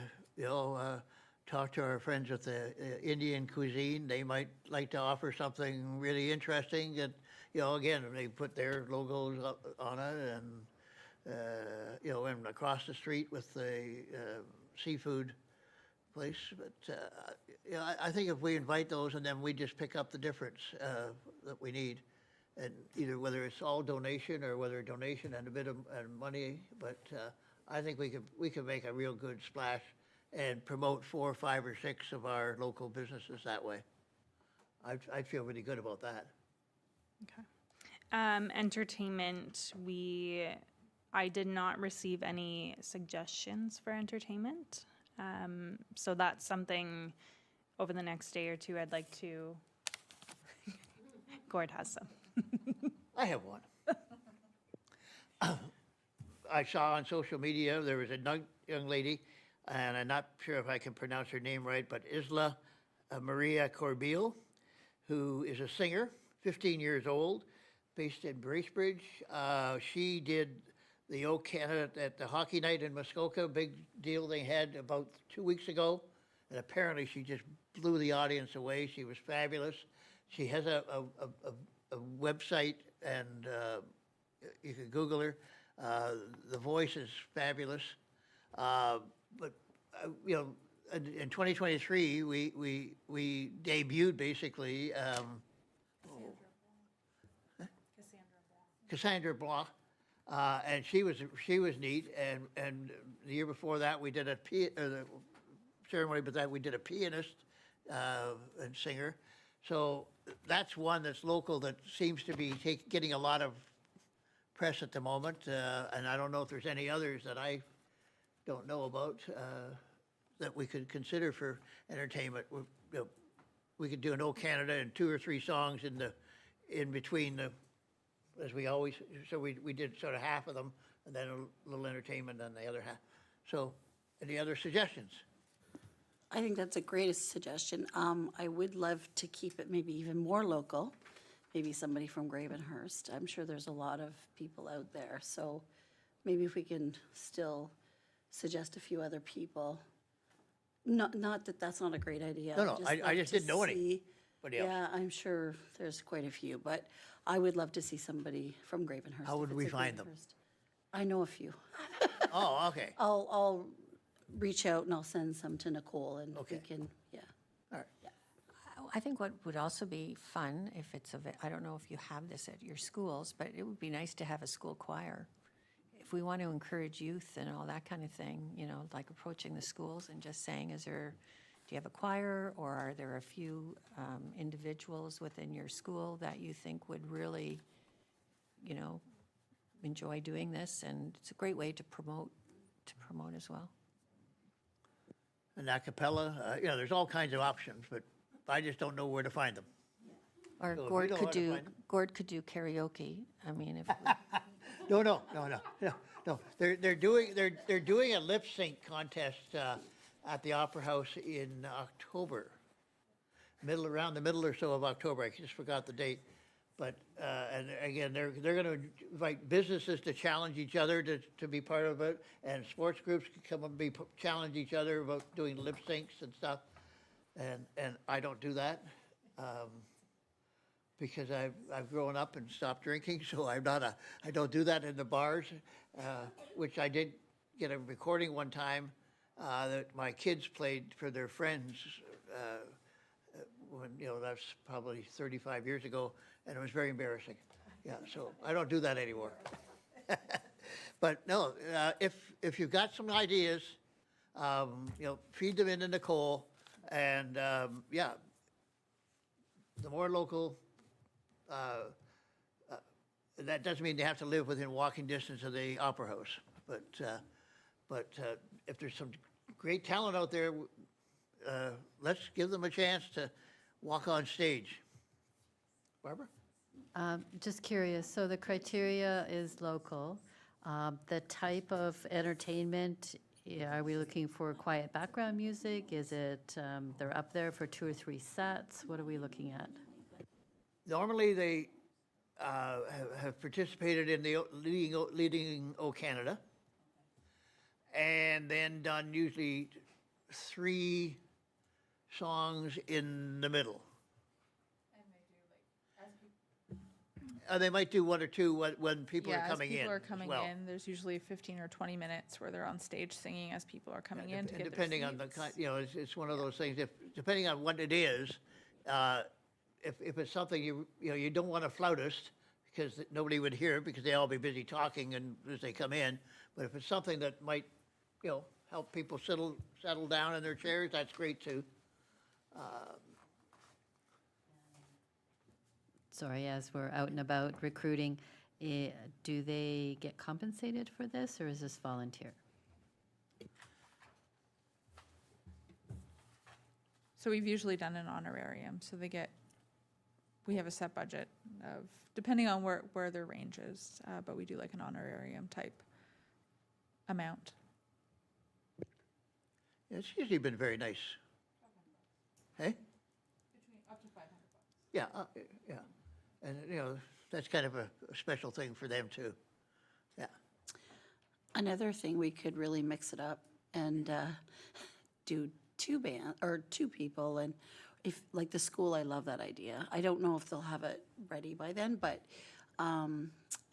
talk to our friends with the Indian cuisine. They might like to offer something really interesting that again, they put their logos up on it, and and across the street with the seafood place. But I think if we invite those, and then we just pick up the difference that we need, and either whether it's all donation or whether donation and a bit of money, but I think we could make a real good splash and promote 4, 5, or 6 of our local businesses that way. I'd feel really good about that. Okay. Entertainment, I did not receive any suggestions for entertainment. So that's something over the next day or two I'd like to, Gord has some. I have one. I saw on social media there was a young lady, and I'm not sure if I can pronounce her name right, but Isla Maria Corbeil, who is a singer, 15 years old, based in Bracebridge. She did the O Canada at the hockey night in Muskoka, big deal they had about 2 weeks ago, and apparently she just blew the audience away. She was fabulous. She has a website, and you can Google her. The voice is fabulous. But in 2023, we debuted basically Cassandra Blah. And she was neat, and the year before that, we did the ceremony, but that we did a pianist and singer. So that's one that's local that seems to be getting a lot of press at the moment, and I don't know if there's any others that I don't know about that we could consider for entertainment. We could do an O Canada and 2 or 3 songs in between the, as we always, so we did sort of half of them, and then a little entertainment on the other half. So, any other suggestions? I think that's a great suggestion. I would love to keep it maybe even more local, maybe somebody from Gravenhurst. I'm sure there's a lot of people out there, so maybe if we can still suggest a few other people. Not that that's not a great idea. No, I love just to didn't know anybody see- else. Yeah, I'm sure there's quite a few, but I would love to see somebody from Gravenhurst. How if would it's we a find them? Gravenhurst. I know a few. Oh, okay. I'll reach out and I'll send some to Nicole and we Okay. can, yeah. All right. I think what would also be fun, if it's, I don't know if you have this at your schools, but it would be nice to have a school choir. If we want to encourage youth and all that kind of thing, you know, like approaching the schools and just saying, do you have a choir, or are there a few individuals within your school that you think would really, you know, enjoy doing this? And it's a great way to promote as well. And a cappella, there's all kinds of options, but I just don't know where to find them. Or So if we Gord know could how to do, find 'em. Gord could do karaoke. I mean, if, No. They're doing a lip sync contest at the Opera House in October, around the middle or so of October. I just forgot the date. But and again, they're going to invite businesses to challenge each other to be part of it, and sports groups can come and challenge each other about doing lip syncs and stuff. And I don't do that. Because I've grown up and stopped drinking, so I don't do that in the bars, which I did get a recording one time that my kids played for their friends when, that's probably 35 years ago, and it was very embarrassing. Yeah, so I don't do that anymore. But no, if you've got some ideas, feed them into Nicole, and the more local. That doesn't mean they have to live within walking distance of the Opera House, but if there's some great talent out there, let's give them a chance to walk on stage. Barbara? Just curious, so the criteria is local. The type of entertainment, are we looking for quiet background music? Is it, they're up there for 2 or 3 sets? What are we looking at? Normally, they have participated in the leading O Canada, and then done usually 3 songs in the middle. They might do 1 or 2 when people are coming in. Yeah, as people are as coming well. in, there's usually 15 or 20 minutes where they're on stage singing as people are coming in to And get their depending on the seats. kind, it's one of those things. Depending on what it is, if it's something you don't want a flautist because nobody would hear it because they all be busy talking and as they come in. But if it's something that might, help people settle down in their chairs, that's great too. Sorry, as we're out and about recruiting, do they get compensated for this, or is this volunteer? So we've usually done an honorarium, so we have a set budget of, depending on where their range is, but we do like an honorarium type amount. It's usually been very nice. Hey? Up to $500. Yeah, yeah. And, that's kind of a special thing for them too. Yeah. Another thing, we could really mix it up and do 2 people, and if, like the school, I love that idea. I don't know if they'll have it ready by then, but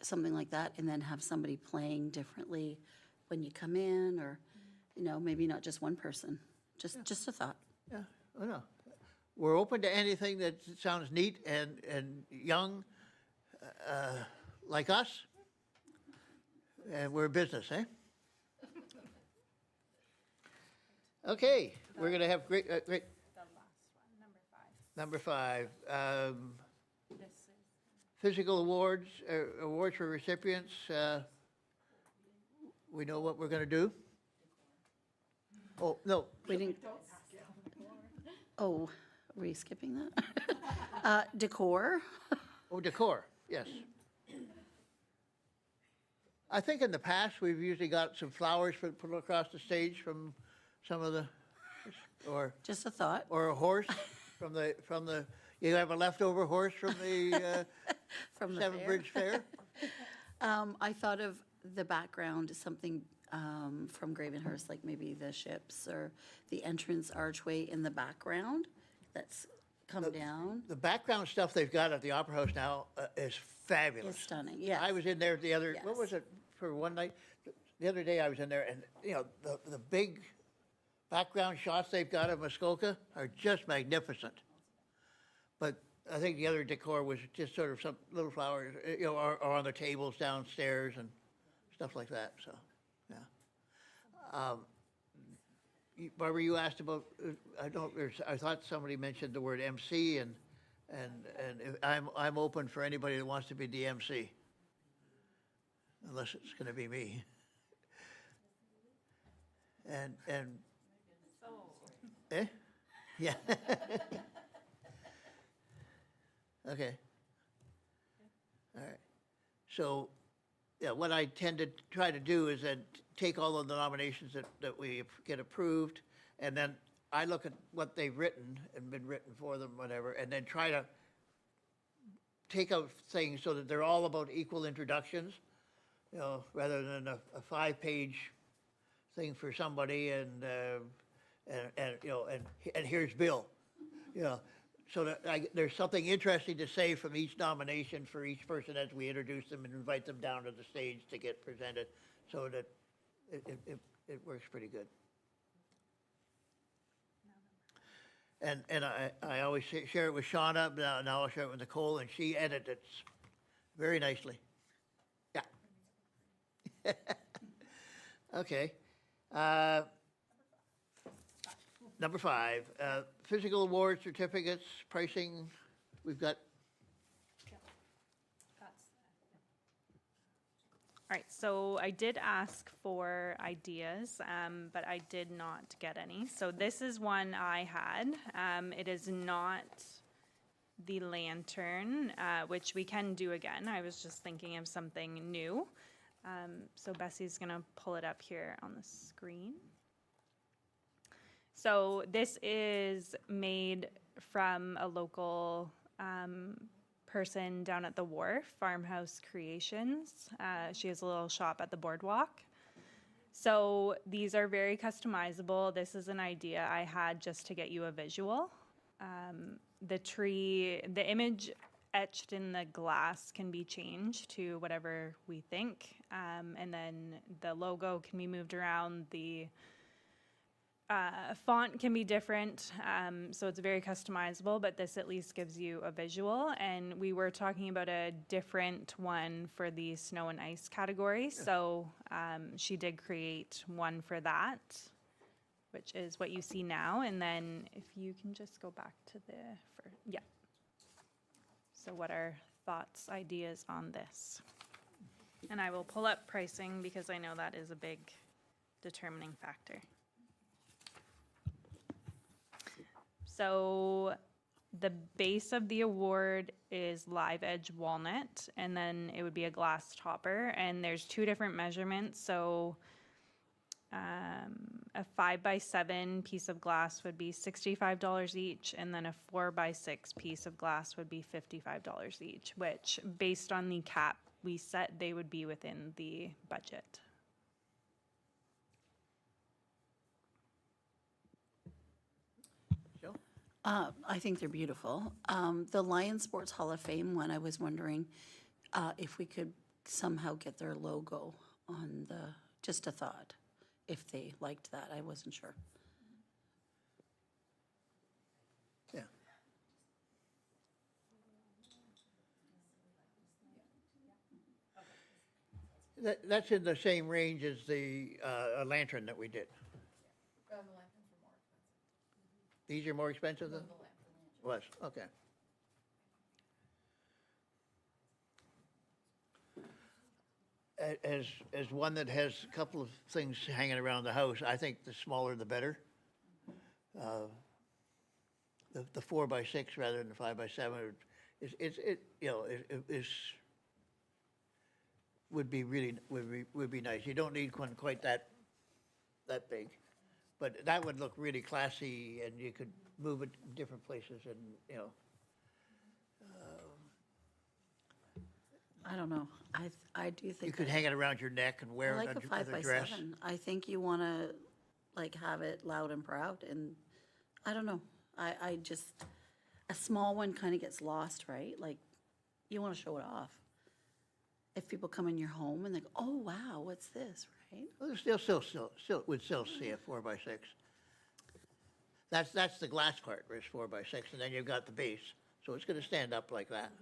something like that, and then have somebody playing differently when you come in, or, maybe not just one person. Just a thought. Yeah, I know. We're open to anything that sounds neat and young, like us. And we're business, eh? Okay, we're gonna have great, great. Number five, physical awards, awards for recipients. We know what we're gonna do? Oh, no, We didn't. Oh, are we skipping that? Decor. oh, decor, yes. I think in the past, we've usually got some flowers put across the stage from some of the, or, Just a thought. or a horse from the, you have a leftover horse from the From the Seven fair. Bridge Fair? I thought of the background as something from Gravenhurst, like maybe the ships or the entrance archway in the background that's come down. The background stuff they've got at the Opera House now is fabulous. It's stunning, yes. I was in there the other, what Yes. was it, for one night? The other day I was in there and, you know, the big background shots they've got of Muskoka are just magnificent. But I think the other decor was just sort of some little flowers, you know, or on the tables downstairs and stuff like that, so, yeah. Barbara, you asked about, I thought somebody mentioned the word MC and I'm open for anybody that wants to be the MC. Unless it's gonna be me. And, eh? Yeah. Okay. All right. So, yeah, what I tend to try to do is then take all of the nominations that we get approved, and then I look at what they've written and been written for them, whatever, and then try to take out things so that they're all about equal introductions, you know, rather than a 5-page thing for somebody and you know, and here's Bill, you know, so that there's something interesting to say from each nomination for each person as we introduce them and invite them down to the stage to get presented, so that it works pretty good. And I always share it with Shauna, but now I'll share it with Nicole, and she edits it very nicely. Yeah. Okay. Number 5, physical award certificates, pricing, we've got, All right, so I did ask for ideas, but I did not get any. So this is one I had. It is not the lantern, which we can do again. I was just thinking of something new. So Bessie's gonna pull it up here on the screen. So this is made from a local person down at the wharf, Farmhouse Creations. She has a little shop at the boardwalk. So these are very customizable. This is an idea I had just to get you a visual. The tree, the image etched in the glass can be changed to whatever we think. And then the logo can be moved around. The font can be different, so it's very customizable, but this at least gives you a visual. And we were talking about a different one for the snow and ice category, so she did create one for that, which is what you see now. And then if you can just go back to yeah. So what are thoughts, ideas on this? And I will pull up pricing because I know that is a big determining factor. So the base of the award is live edge walnut, and then it would be a glass topper, and there's 2 different measurements. So a 5x7 piece of glass would be $65 each, and then a 4x6 piece of glass would be $55 each, which based on the cap we set, they would be within the budget. I think they're beautiful. The Lion Sports Hall of Fame one, I was wondering if we could somehow get their logo on the, just a thought, if they liked that. I wasn't sure. yeah. That's in the same range as the lantern that we did. These are more expensive than? Was, okay. As one that has a couple of things hanging around the house, I think the smaller the better. The 4x6 rather than the 5x7 would be really, would be nice. You don't need one quite that big. But that would look really classy and you could move it different places and, I don't know. I do you think could that- hang it around your neck and I wear like it a as 5 a by dress. 7. I think you want to like have it loud and proud, and I don't know. I just, a small one kind of gets lost, right? Like, you want to show it off. If people come in your home and they go, oh, wow, what's this, right? Well, would still see a 4x6. That's the glass part, where it's 4x6, and then you've got the base. So it's going to stand up like that.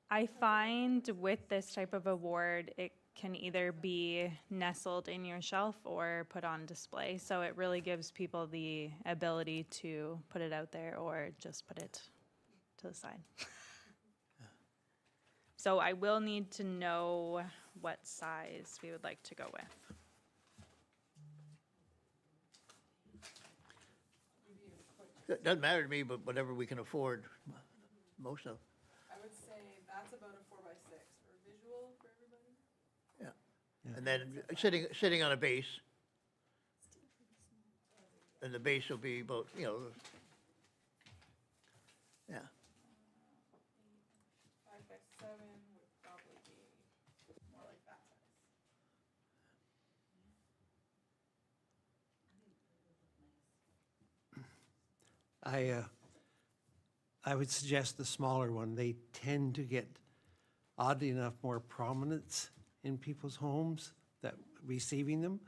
I find with this type of award, it can either be nestled in your shelf or put on display. So it really gives people the ability to put it out there or just put it to the side. So I will need to know what size we would like to go with. It doesn't matter to me, but whatever we can afford, most of. I would say that's about a 4x6 for visual for everybody. Yeah. And then sitting on a base. And the base will be about, yeah. 5x7 would probably be more like that size. I would suggest the smaller one. They tend to get, oddly enough, more prominence in people's homes that receiving them.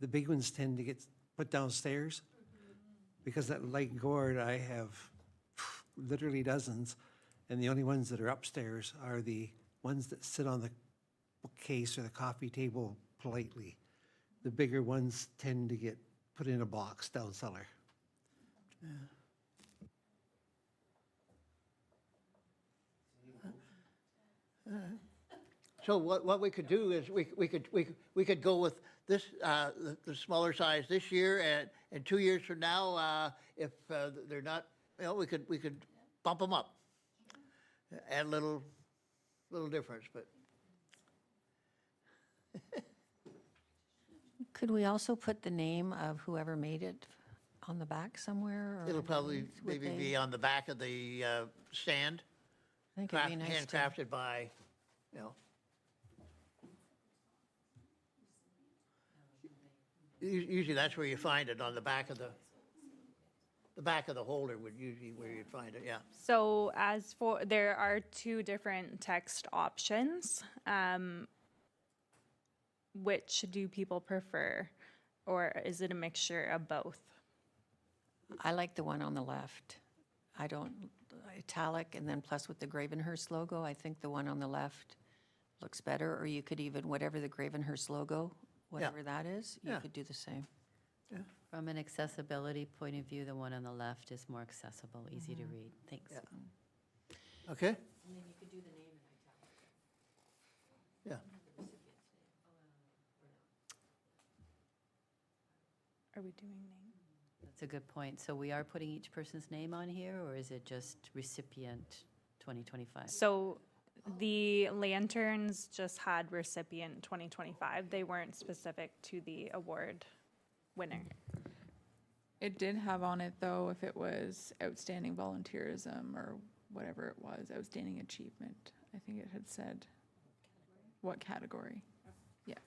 The big ones tend to get put downstairs. Because like Gord, I have literally dozens, and the only ones that are upstairs are the ones that sit on the bookcase or the coffee table politely. The bigger ones tend to get put in a box down cellar. So what we could do is we could go with this, the smaller size this year, and 2 years from now, if they're not, we could bump them up. Add a little difference, but. Could we also put the name of whoever made it on the back somewhere? or It'll probably would maybe they- be on the back of the stand, I think it'd be nice to. handcrafted by, Usually that's where you find it, on the back of the holder would usually where you'd find it, yeah. So as for, there are two different text options. Which do people prefer? Or is it a mixture of both? I like the one on the left. I don't, italic, and then plus with the Gravenhurst logo, I think the one on the left looks better, or you could even, whatever the Gravenhurst logo, whatever that is, you Yeah. could do the same. From an accessibility point of view, the one on the left is more accessible, easy to read. Thanks. Yeah. Okay? And then you could do the name in italic. Yeah. Are we doing name? That's a good point. So we are putting each person's name on here, or is it just recipient 2025? So the lanterns just had recipient 2025. They weren't specific to the award winner. It did have on it, though, if it was outstanding volunteerism or whatever it was, outstanding achievement. I think it had said what category. Yeah.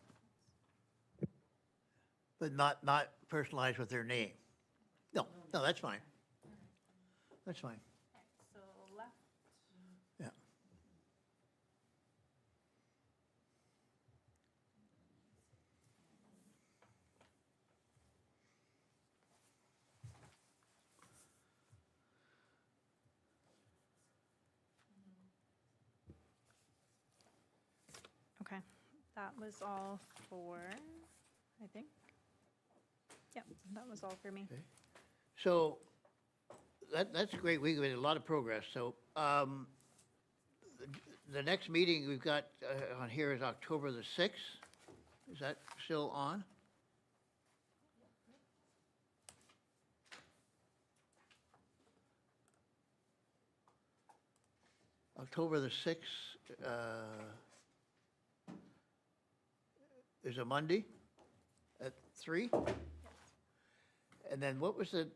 But not personalized with their name. No, that's fine. That's fine, So left. yeah. Okay. That was all for, I think. Yep, that was all for me. So that's great. We made a lot of progress. So the next meeting we've got on here is October the 6th. Is that still on? October the 6th is a Monday at 3? And then what was then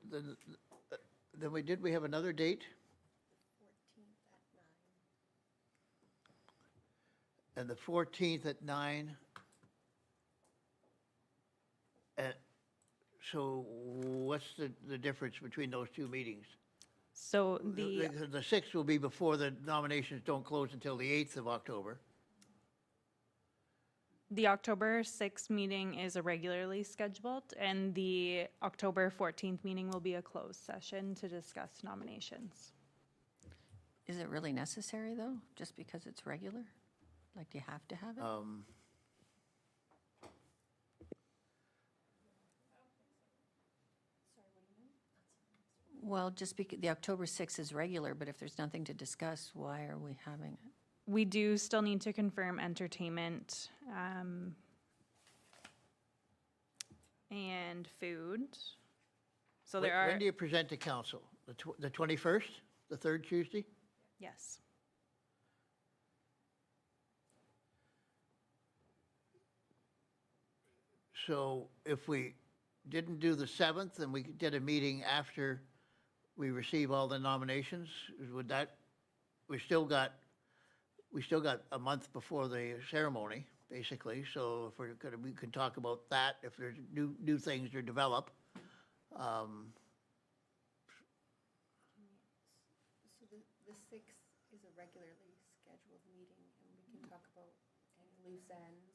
we have another date? 14th at 9. And the 14th at 9. And so what's the difference between those two meetings? So the, The 6th will be before the nominations don't close until the 8th of October. the October 6th meeting is a regularly scheduled, and the October 14th meeting will be a closed session to discuss nominations. Is it really necessary, though, just because it's regular? Like, do you have to have it? Well, just because the October 6th is regular, but if there's nothing to discuss, why are we having it? We do still need to confirm entertainment and food. So there When are, do you present to council? The 21st, the third Tuesday? yes. So if we didn't do the 7th and we did a meeting after we receive all the nominations, would that, we still got a month before the ceremony, basically. So if we could talk about that, if there's new things to develop. So the 6th is a regularly scheduled meeting, and we can talk about any loose ends.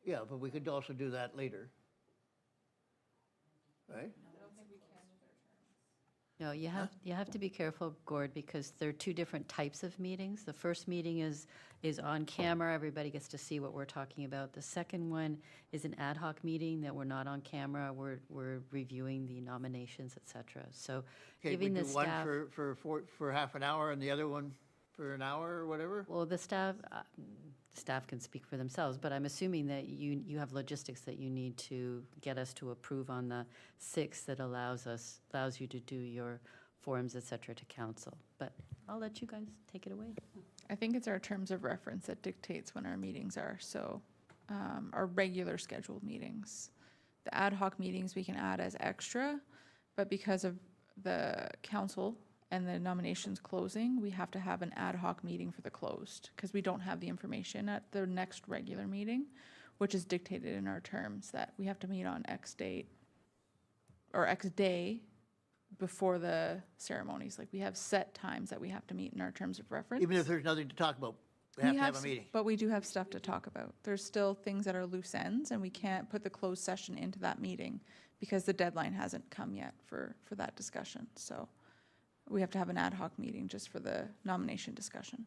Yeah, but we could also do that later. Right? No, you have to be careful, Gord, because there are two different types of meetings. The first meeting is on camera, everybody gets to see what we're talking about. The second one is an ad hoc meeting that we're not on camera, we're reviewing the nominations, et cetera. So Okay, we giving do the one staff, for half an hour and the other one for an hour or whatever? well, the staff can speak for themselves, but I'm assuming that you have logistics that you need to get us to approve on the 6th that allows you to do your forms, et cetera, to council. But I'll let you guys take it away. I think it's our terms of reference that dictates when our meetings are, so our regular scheduled meetings. The ad hoc meetings we can add as extra, but because of the council and the nominations closing, we have to have an ad hoc meeting for the closed, because we don't have the information at the next regular meeting, which is dictated in our terms, that we have to meet on X date or X day before the ceremonies. Like, we have set times that we have to meet in our terms of reference. Even if there's nothing to talk about, we have to have a meeting. But we do have stuff to talk about. There's still things that are loose ends, and we can't put the closed session into that meeting because the deadline hasn't come yet for that discussion. So we have to have an ad hoc meeting just for the nomination discussion.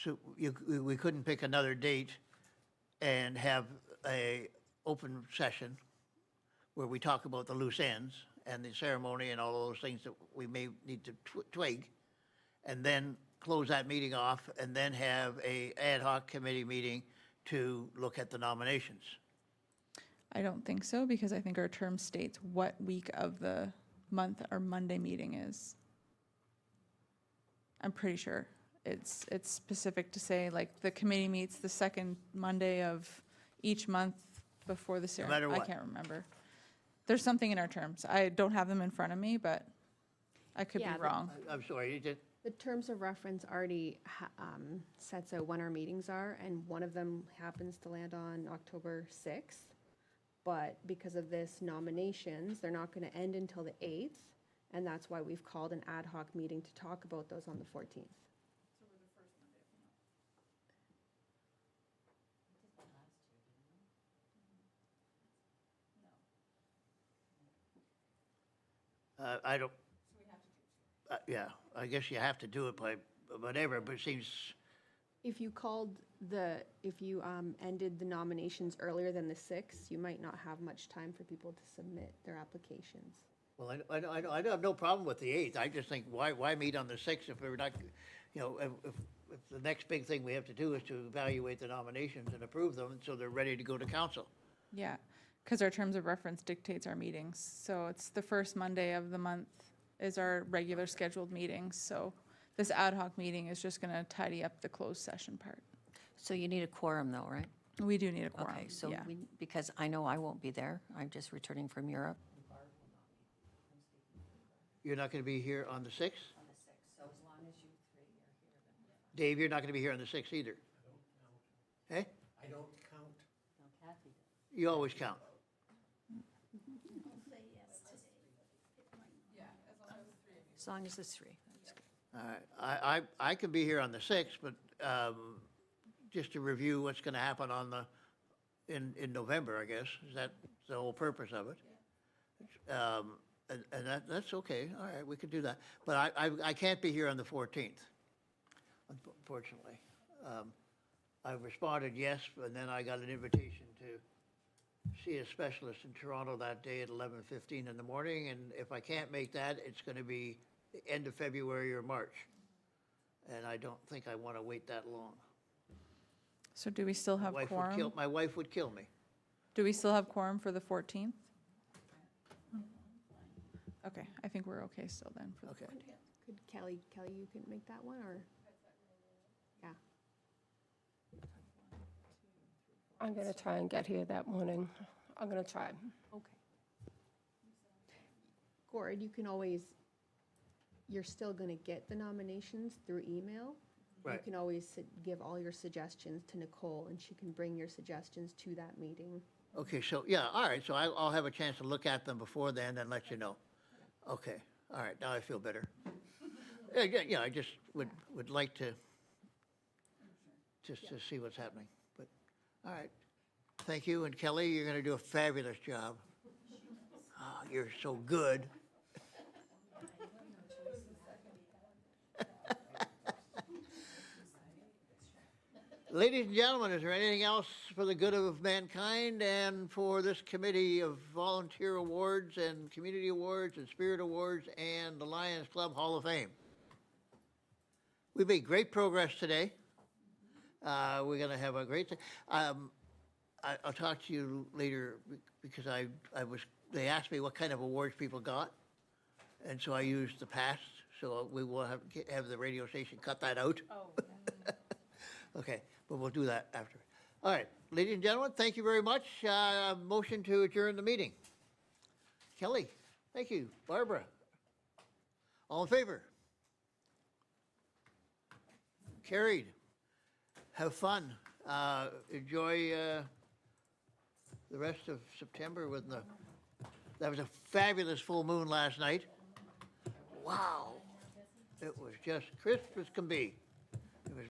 So we couldn't pick another date and have a open session where we talk about the loose ends and the ceremony and all those things that we may need to twig, and then close that meeting off, and then have a ad hoc committee meeting to look at the nominations. I don't think so, because I think our term states what week of the month our Monday meeting is. I'm pretty sure it's specific to say, like, the committee meets the second Monday of each month before the ceremony. matter I what. can't remember. There's something in our terms. I don't have them in front of me, but I could Yeah, be wrong. I'm sorry, you did, The terms of reference already sets out when our meetings are, and one of them happens to land on October 6th. But because of this nominations, they're not going to end until the 8th, and that's why we've called an ad hoc meeting to talk about those on the 14th. I don't. Yeah, I guess you have to do it by whatever, but it seems If you ended the nominations earlier than the 6th, you might not have much time for people to submit their applications. Well, I have no problem with the 8th. I just think, why meet on the 6th if we're not, if the next big thing we have to do is to evaluate the nominations and approve them, so they're ready to go to council. Yeah, because our terms of reference dictates our meetings. So it's the first Monday of the month is our regular scheduled meetings. So this ad hoc meeting is just going to tidy up the closed session part. So you need a quorum though, right? We do need a quorum. Okay, so yeah. because I know I won't be there. I'm just returning from Europe. You're not going to be here on the 6th? On the 6th, so as long as you three are here, Dave, you're not going to be here on the 6th either? Eh? I don't count. No, Kathy does. You always count. as long as it's 3. That's good. All right, I could be here on the 6th, but just to review what's going to happen on in November, I guess, is that the whole purpose of it? And that's okay, all right, we could do that. But I can't be here on the 14th, unfortunately. I responded yes, and then I got an invitation to see a specialist in Toronto that day at 11:15 in the morning, and if I can't make that, it's going to be the end of February or March. And I don't think I want to wait that long. So do we still have quorum? My wife would kill me. Do we still have quorum for the 14th? Okay, I think we're okay still then for the Okay. 14th. Could Kelly, you can make that one, or? Yeah. I'm going to try and get here that morning. I'm going to try. Okay. Gord, you can always, you're still going to get the nominations through email. You Right. can always give all your suggestions to Nicole, and she can bring your suggestions to that meeting. Okay, so, yeah, all right, so I'll have a chance to look at them before then and let you know. Okay, all right, now I feel better. Yeah, I just would like to see what's happening, but, all right. Thank you, and Kelly, you're gonna do a fabulous job. Ah, you're so good. Ladies and gentlemen, is there anything else for the good of mankind and for this committee of volunteer awards and community awards and spirit awards and the Lions Club Hall of Fame? We made great progress today. We're going to have a great, I'll talk to you later because they asked me what kind of awards people got. And so I used the past, so we will have the radio station cut that out. Okay, but we'll do that after. All right, ladies and gentlemen, thank you very much. Motion to adjourn the meeting. Kelly, thank you. Barbara, all in favor? Carried. Have fun. Enjoy the rest of September with that was a fabulous full moon last night. Wow. It was just crisp as can be.